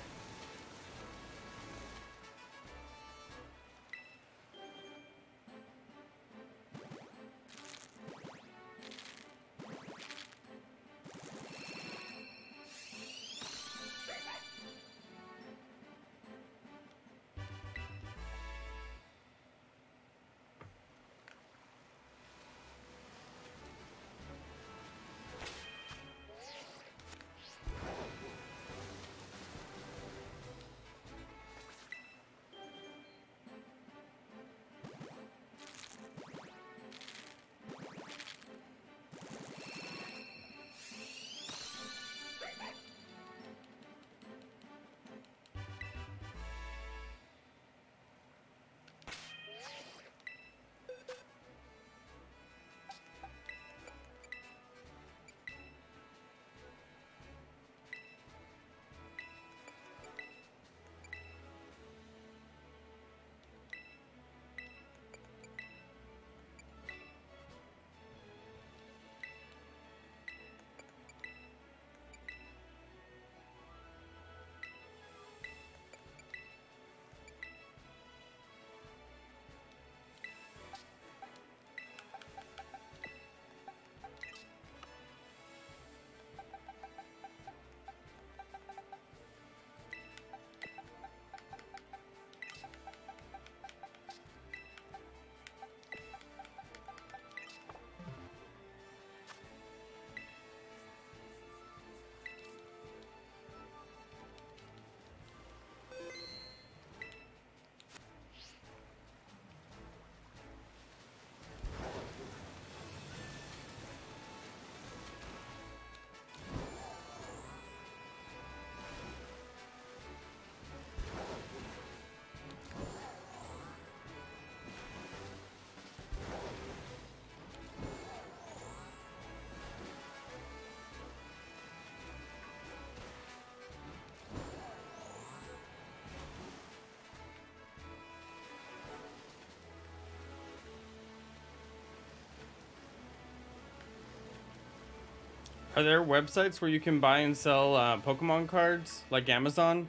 Are there websites where you can buy and sell Pokemon cards, like Amazon,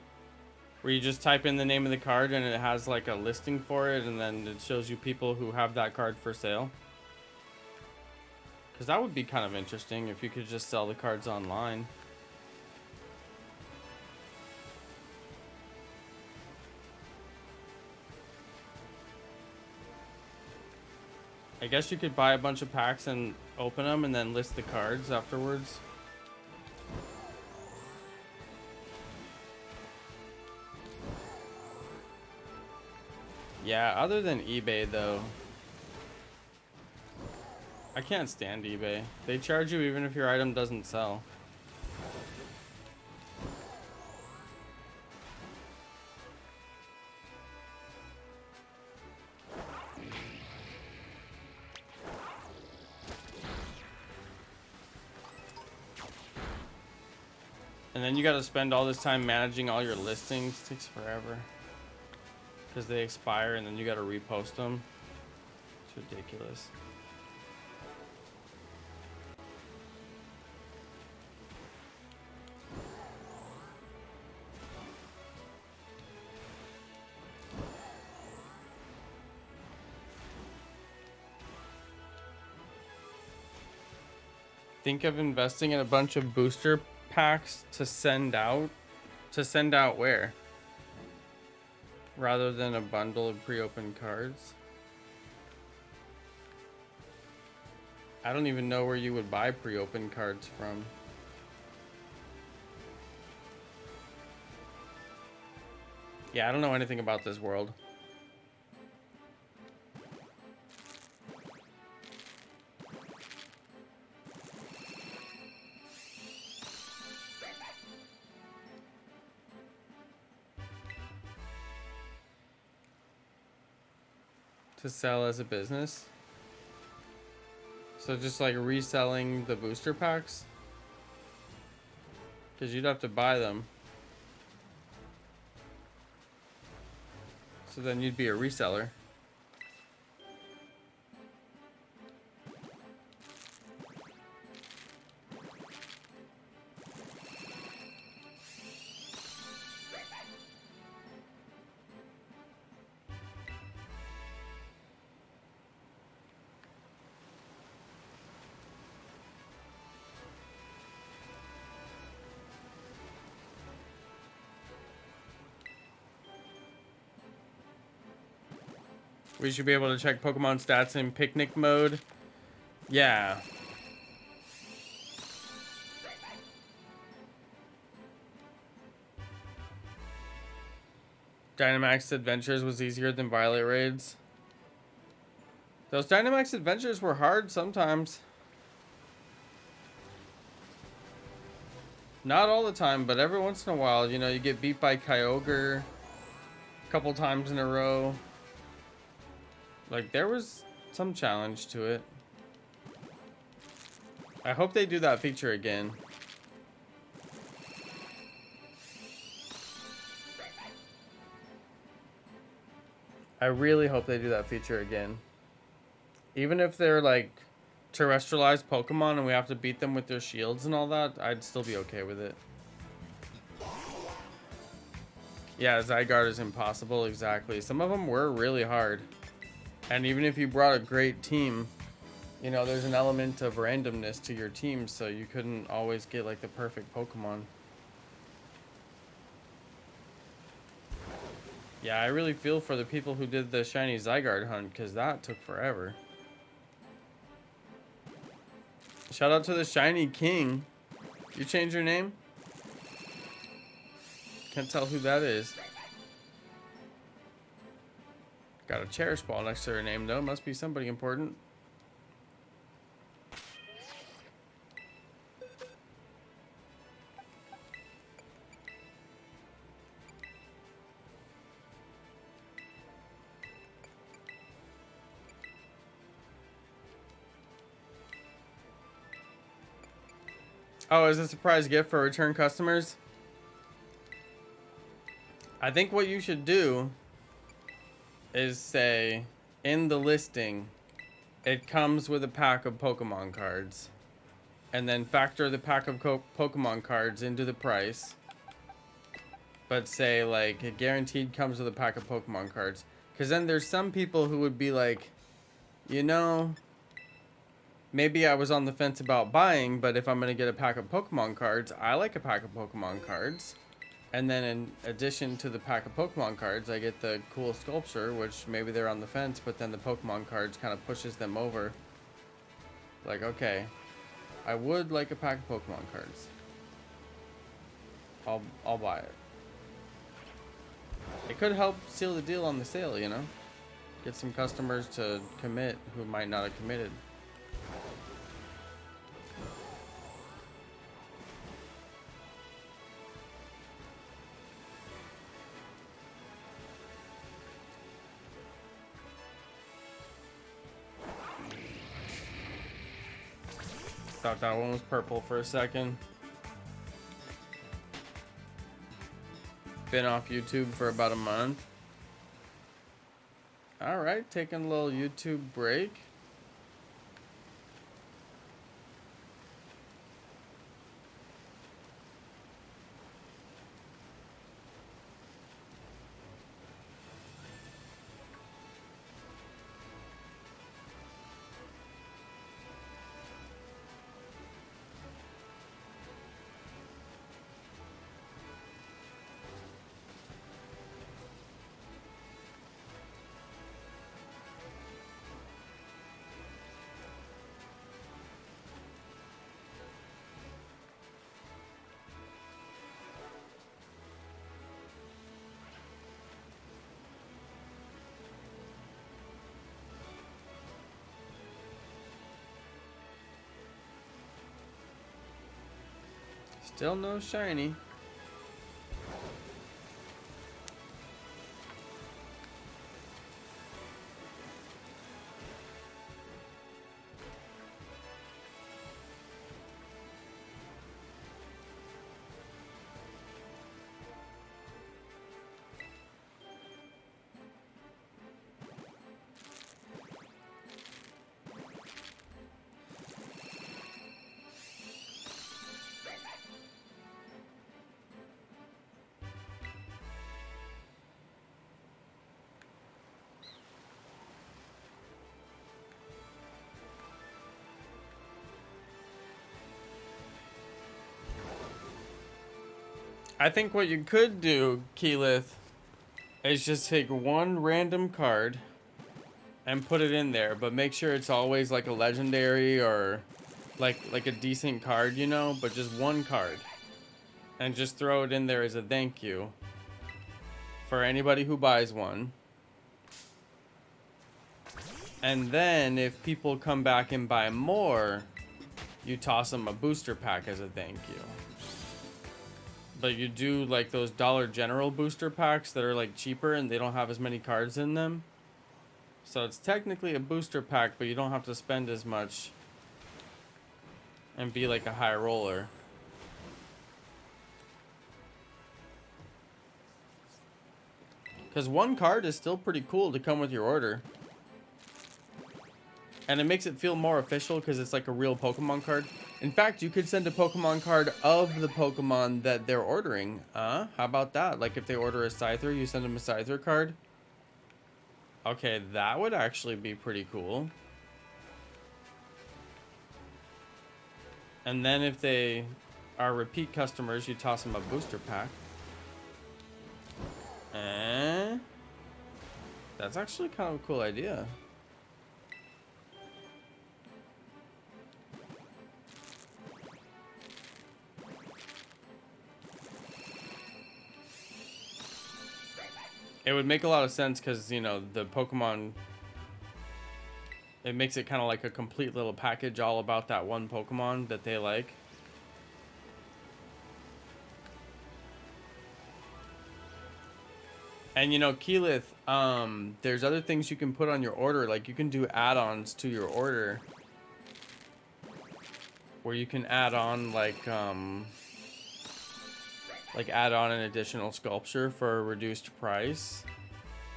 where you just type in the name of the card and it has like a listing for it, and then it shows you people who have that card for sale? Because that would be kind of interesting if you could just sell the cards online. I guess you could buy a bunch of packs and open them and then list the cards afterwards. Yeah, other than eBay though. I can't stand eBay. They charge you even if your item doesn't sell. And then you gotta spend all this time managing all your listings. It takes forever. Because they expire and then you gotta repost them. It's ridiculous. Think of investing in a bunch of booster packs to send out. To send out where? Rather than a bundle of pre-opened cards. I don't even know where you would buy pre-opened cards from. Yeah, I don't know anything about this world. To sell as a business. So just like reselling the booster packs? Because you'd have to buy them. So then you'd be a reseller. We should be able to check Pokemon stats in picnic mode. Yeah. Dynamax Adventures was easier than Violet Raids. Those Dynamax Adventures were hard sometimes. Not all the time, but every once in a while, you know, you get beat by Kyogre a couple times in a row. Like, there was some challenge to it. I hope they do that feature again. I really hope they do that feature again. Even if they're, like, terrestrialized Pokemon and we have to beat them with their shields and all that, I'd still be okay with it. Yeah, Zygarde is impossible, exactly. Some of them were really hard. And even if you brought a great team, you know, there's an element of randomness to your team, so you couldn't always get, like, the perfect Pokemon. Yeah, I really feel for the people who did the shiny Zygarde hunt, because that took forever. Shout out to the Shiny King. You changed your name? Can't tell who that is. Got a cherish ball next to her name, though. Must be somebody important. Oh, is it a surprise gift for return customers? I think what you should do is say, in the listing, it comes with a pack of Pokemon cards. and then factor the pack of Pokemon cards into the price. But say, like, it guaranteed comes with a pack of Pokemon cards. Because then there's some people who would be like, you know, maybe I was on the fence about buying, but if I'm going to get a pack of Pokemon cards, I like a pack of Pokemon cards. And then in addition to the pack of Pokemon cards, I get the cool sculpture, which maybe they're on the fence, but then the Pokemon cards kind of pushes them over. Like, okay, I would like a pack of Pokemon cards. I'll buy it. It could help seal the deal on the sale, you know? Get some customers to commit who might not have committed. Thought that one was purple for a second. Been off YouTube for about a month. Alright, taking a little YouTube break. Still no shiny. I think what you could do, Keyleth, is just take one random card and put it in there, but make sure it's always like a legendary or like a decent card, you know, but just one card. And just throw it in there as a thank you for anybody who buys one. And then if people come back and buy more, you toss them a booster pack as a thank you. But you do like those Dollar General booster packs that are like cheaper and they don't have as many cards in them. So it's technically a booster pack, but you don't have to spend as much and be like a high roller. Because one card is still pretty cool to come with your order. And it makes it feel more official because it's like a real Pokemon card. In fact, you could send a Pokemon card of the Pokemon that they're ordering. How about that? Like if they order a Scyther, you send them a Scyther card. Okay, that would actually be pretty cool. And then if they are repeat customers, you toss them a booster pack. That's actually kind of a cool idea. It would make a lot of sense because, you know, the Pokemon, it makes it kind of like a complete little package all about that one Pokemon that they like. And, you know, Keyleth, there's other things you can put on your order. Like, you can do add-ons to your order. Where you can add on, like add on an additional sculpture for a reduced price,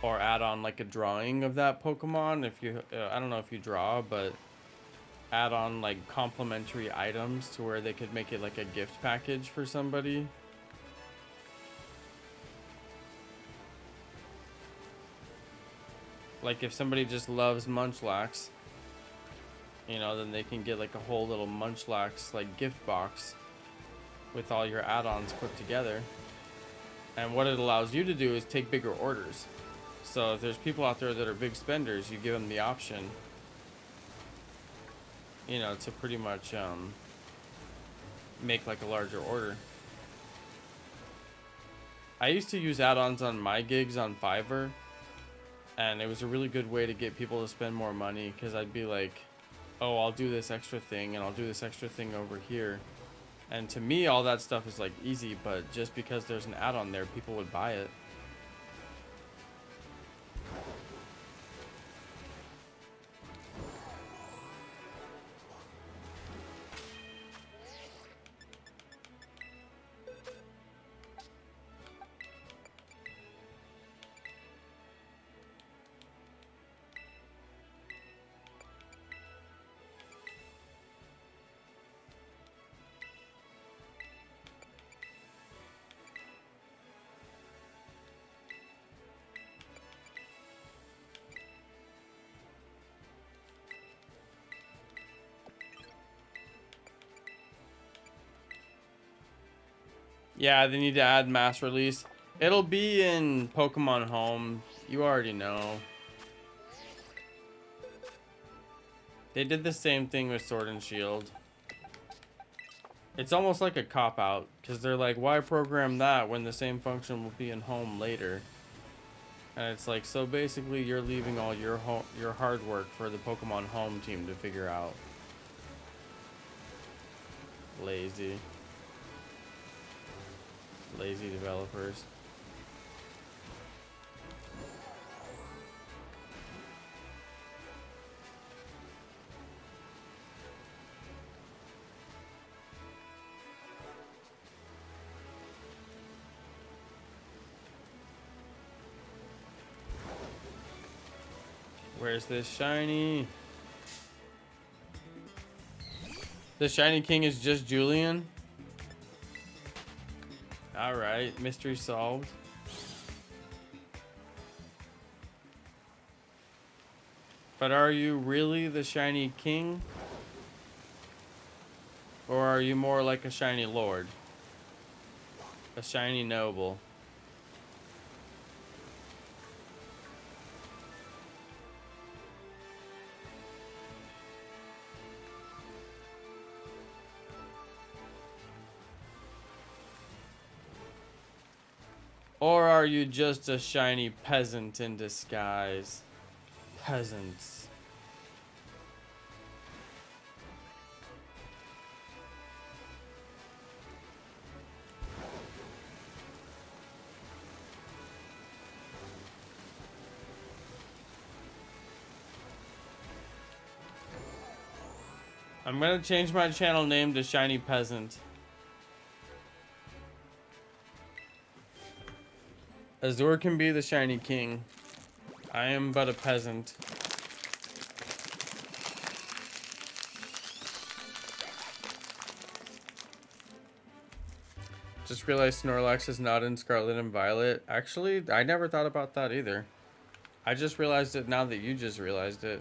or add on like a drawing of that Pokemon if you I don't know if you draw, but add on like complimentary items to where they could make it like a gift package for somebody. Like if somebody just loves Munchlax, you know, then they can get like a whole little Munchlax like gift box with all your add-ons put together. And what it allows you to do is take bigger orders. So if there's people out there that are big spenders, you give them the option, you know, to pretty much make like a larger order. I used to use add-ons on my gigs on Fiverr, and it was a really good way to get people to spend more money, because I'd be like, oh, I'll do this extra thing and I'll do this extra thing over here. And to me, all that stuff is like easy, but just because there's an add-on there, people would buy it. Yeah, they need to add mass release. It'll be in Pokemon Home. You already know. They did the same thing with Sword and Shield. It's almost like a cop-out, because they're like, why program that when the same function will be in Home later? And it's like, so basically you're leaving all your hard work for the Pokemon Home team to figure out. Lazy developers. Where's this shiny? The shiny king is just Julian? Alright, mystery solved. But are you really the shiny king? Or are you more like a shiny lord? A shiny noble? Or are you just a shiny peasant in disguise? Peasants. I'm gonna change my channel name to Shiny Peasant. Azure can be the shiny king. I am but a peasant. Just realized Snorlax is not in Scarlet and Violet. Actually, I never thought about that either. I just realized it now that you just realized it.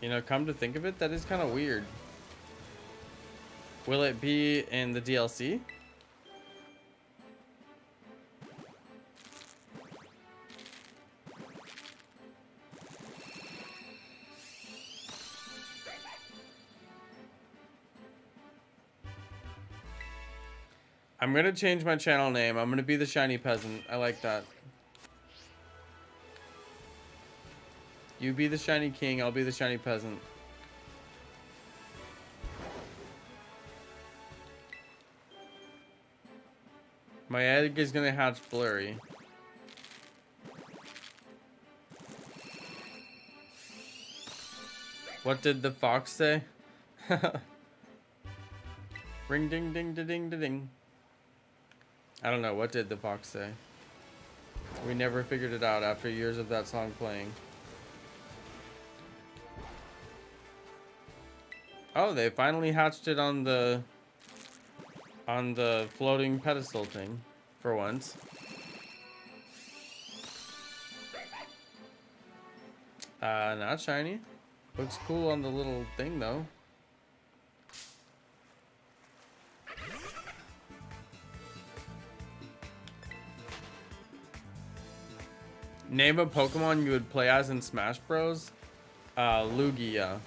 You know, come to think of it, that is kind of weird. Will it be in the DLC? I'm gonna change my channel name. I'm gonna be the shiny peasant. I like that. You be the shiny king, I'll be the shiny peasant. My egg is gonna hatch blurry. What did the fox say? Ring ding ding da ding da ding. I don't know, what did the fox say? We never figured it out after years of that song playing. Oh, they finally hatched it on the floating pedestal thing for once. Not shiny. Looks cool on the little thing though. Name a Pokemon you would play as in Smash Bros. Lugia.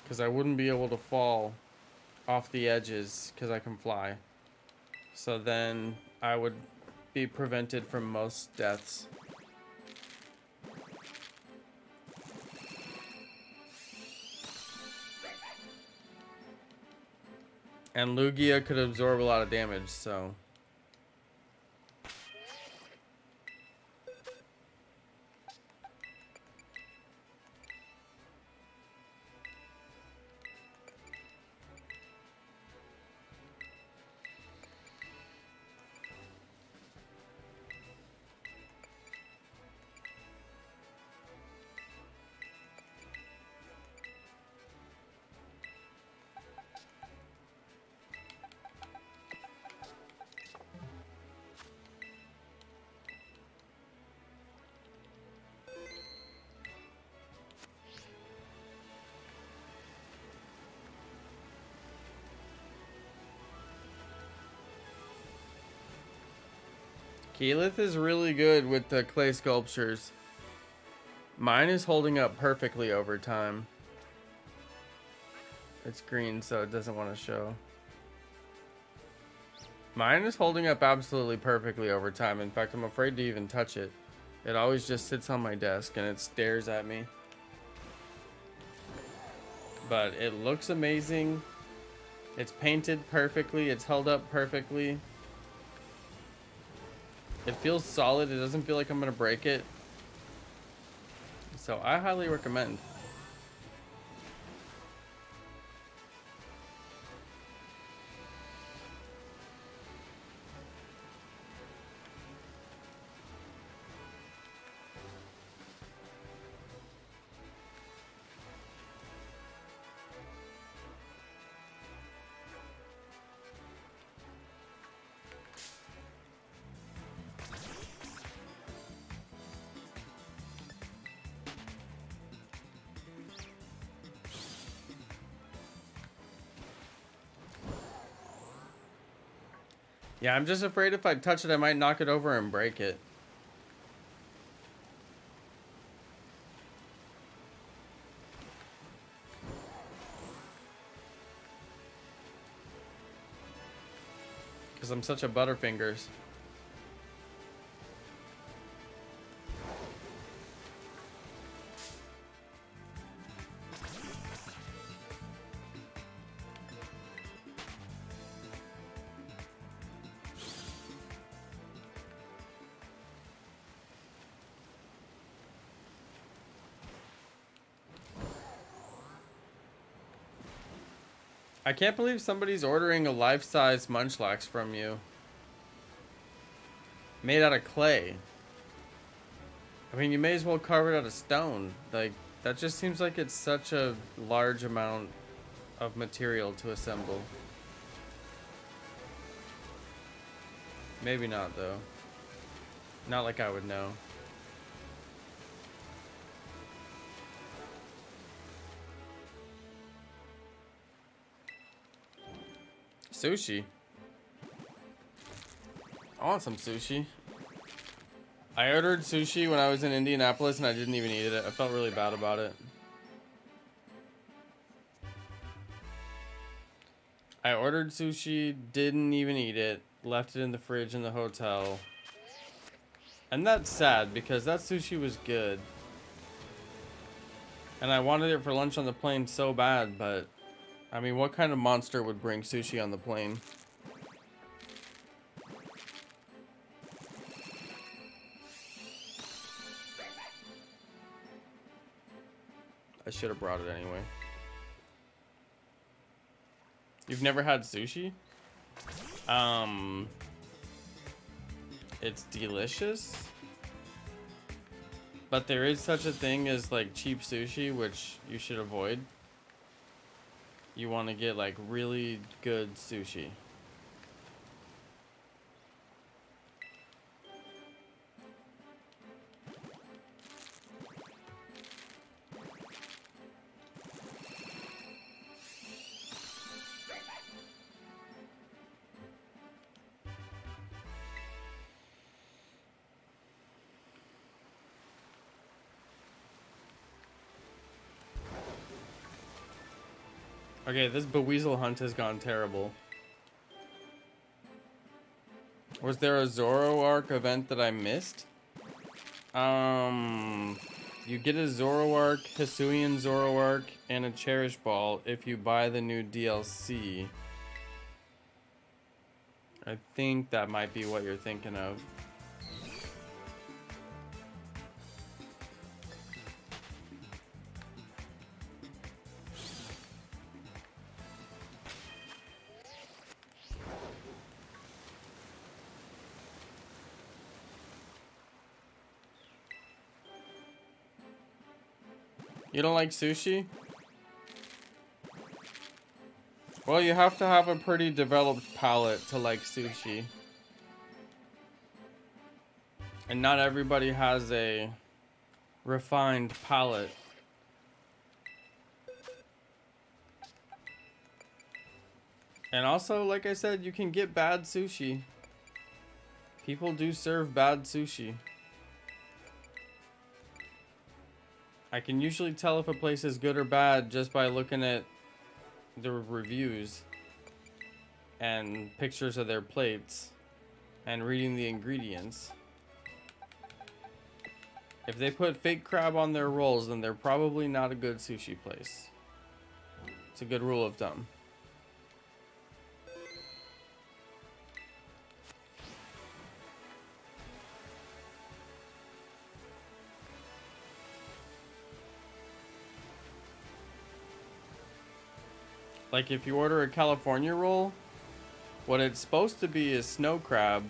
Because I wouldn't be able to fall off the edges because I can fly. So then I would be prevented from most deaths. And Lugia could absorb a lot of damage, so... Keyleth is really good with the clay sculptures. Mine is holding up perfectly over time. It's green, so it doesn't want to show. Mine is holding up absolutely perfectly over time. In fact, I'm afraid to even touch it. It always just sits on my desk and it stares at me. But it looks amazing. It's painted perfectly. It's held up perfectly. It feels solid. It doesn't feel like I'm gonna break it. So I highly recommend. Yeah, I'm just afraid if I touch it, I might knock it over and break it. Because I'm such a butterfingers. I can't believe somebody's ordering a life-size Munchlax from you. Made out of clay. I mean, you may as well carve it out of stone. Like, that just seems like it's such a large amount of material to assemble. Maybe not, though. Not like I would know. Sushi. I want some sushi. I ordered sushi when I was in Indianapolis and I didn't even eat it. I felt really bad about it. I ordered sushi, didn't even eat it, left it in the fridge in the hotel. And that's sad because that sushi was good. And I wanted it for lunch on the plane so bad, but I mean, what kind of monster would bring sushi on the plane? I should have brought it anyway. You've never had sushi? It's delicious. But there is such a thing as like cheap sushi, which you should avoid. you want to get like really good sushi. Okay, this Beweasel hunt has gone terrible. Was there a Zoroark event that I missed? You get a Zoroark, Hisuian Zorua, and a Cherish Ball if you buy the new DLC. I think that might be what you're thinking of. You don't like sushi? Well, you have to have a pretty developed palate to like sushi. And not everybody has a refined palate. And also, like I said, you can get bad sushi. People do serve bad sushi. I can usually tell if a place is good or bad just by looking at the reviews and pictures of their plates and reading the ingredients. If they put fake crab on their rolls, then they're probably not a good sushi place. It's a good rule of thumb. Like if you order a California roll, what it's supposed to be is snow crab.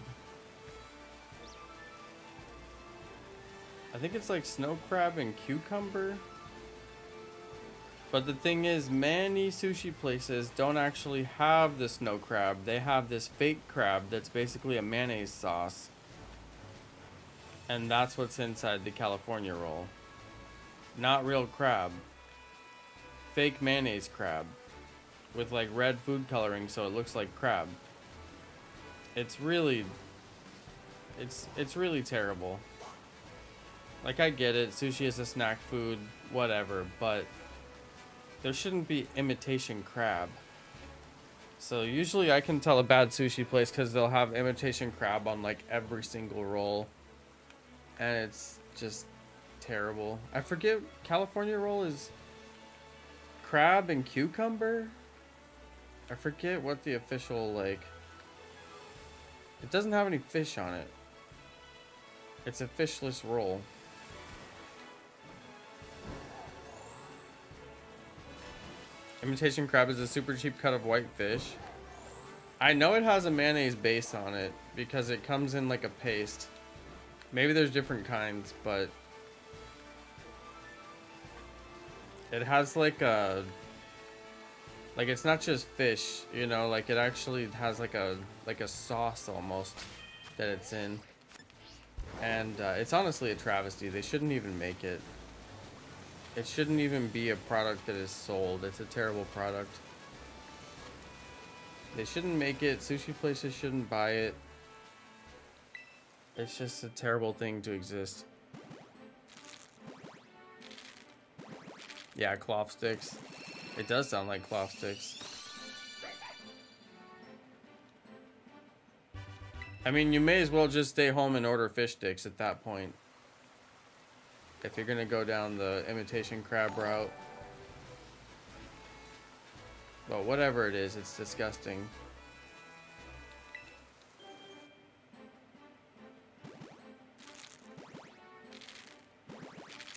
I think it's like snow crab and cucumber. But the thing is, many sushi places don't actually have the snow crab. They have this fake crab that's basically a mayonnaise sauce. And that's what's inside the California roll. Not real crab. Fake mayonnaise crab. With like red food coloring so it looks like crab. It's really terrible. Like, I get it, sushi is a snack food, whatever, but there shouldn't be imitation crab. So usually I can tell a bad sushi place because they'll have imitation crab on like every single roll. And it's just terrible. I forget, California roll is crab and cucumber? I forget what the official, like... It doesn't have any fish on it. It's a fishless roll. Imitation crab is a super cheap cut of white fish. I know it has a mayonnaise base on it because it comes in like a paste. Maybe there's different kinds, but... It has like a... Like, it's not just fish, you know, like it actually has like a sauce almost that it's in. And it's honestly a travesty. They shouldn't even make it. It shouldn't even be a product that is sold. It's a terrible product. They shouldn't make it. Sushi places shouldn't buy it. It's just a terrible thing to exist. Yeah, cloth sticks. It does sound like cloth sticks. I mean, you may as well just stay home and order fish sticks at that point. If you're gonna go down the imitation crab route. But whatever it is, it's disgusting.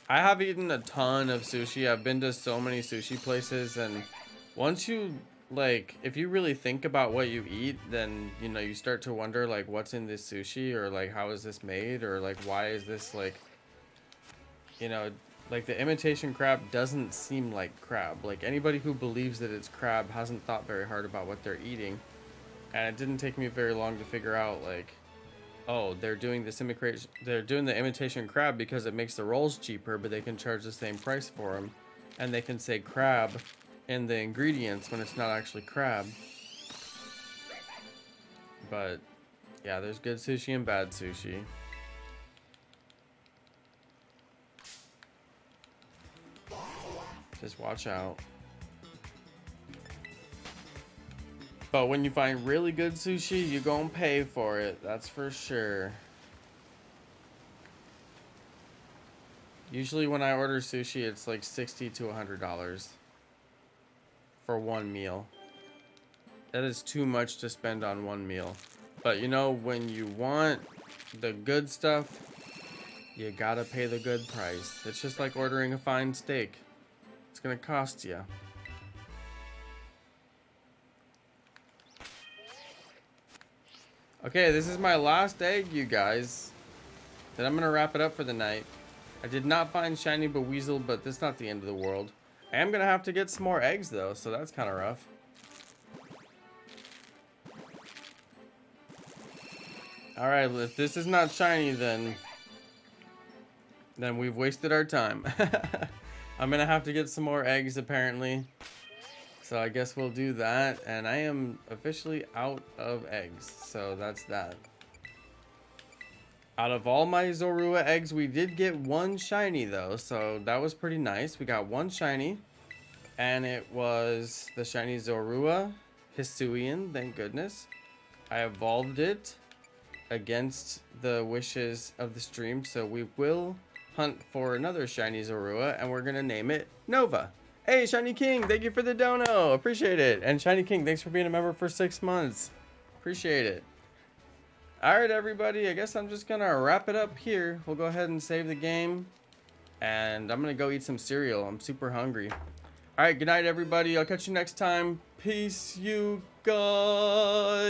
I have eaten a ton of sushi. I've been to so many sushi places, and once you, like, if you really think about what you eat, then, you know, you start to wonder, like, what's in this sushi, or, like, how is this made, or, like, why is this, like, you know, Like, the imitation crab doesn't seem like crab. Like, anybody who believes that it's crab hasn't thought very hard about what they're eating. And it didn't take me very long to figure out, like, oh, they're doing the imitation crab because it makes the rolls cheaper, but they can charge the same price for them. And they can say crab in the ingredients when it's not actually crab. But, yeah, there's good sushi and bad sushi. Just watch out. But when you find really good sushi, you gonna pay for it. That's for sure. Usually when I order sushi, it's like $60 to $100 for one meal. That is too much to spend on one meal. But you know, when you want the good stuff, you gotta pay the good price. It's just like ordering a fine steak. It's gonna cost you. Okay, this is my last egg, you guys. Then I'm gonna wrap it up for the night. I did not find shiny Beweasel, but that's not the end of the world. I am gonna have to get some more eggs though, so that's kind of rough. All right, if this is not shiny, then we've wasted our time. I'm gonna have to get some more eggs apparently. So I guess we'll do that, and I am officially out of eggs, so that's that. Out of all my Zorua eggs, we did get one shiny though, so that was pretty nice. We got one shiny, and it was the shiny Zorua Hisuian, thank goodness. I evolved it against the wishes of the stream, so we will hunt for another shiny Zorua, and we're gonna name it Nova. Hey, Shiny King, thank you for the dono. Appreciate it. And Shiny King, thanks for being a member for 6 months. Appreciate it. All right, everybody. I guess I'm just going to wrap it up here. We'll go ahead and save the game. And I'm going to go eat some cereal. I'm super hungry. All right, good night, everybody. I'll catch you next time. Peace, you guys.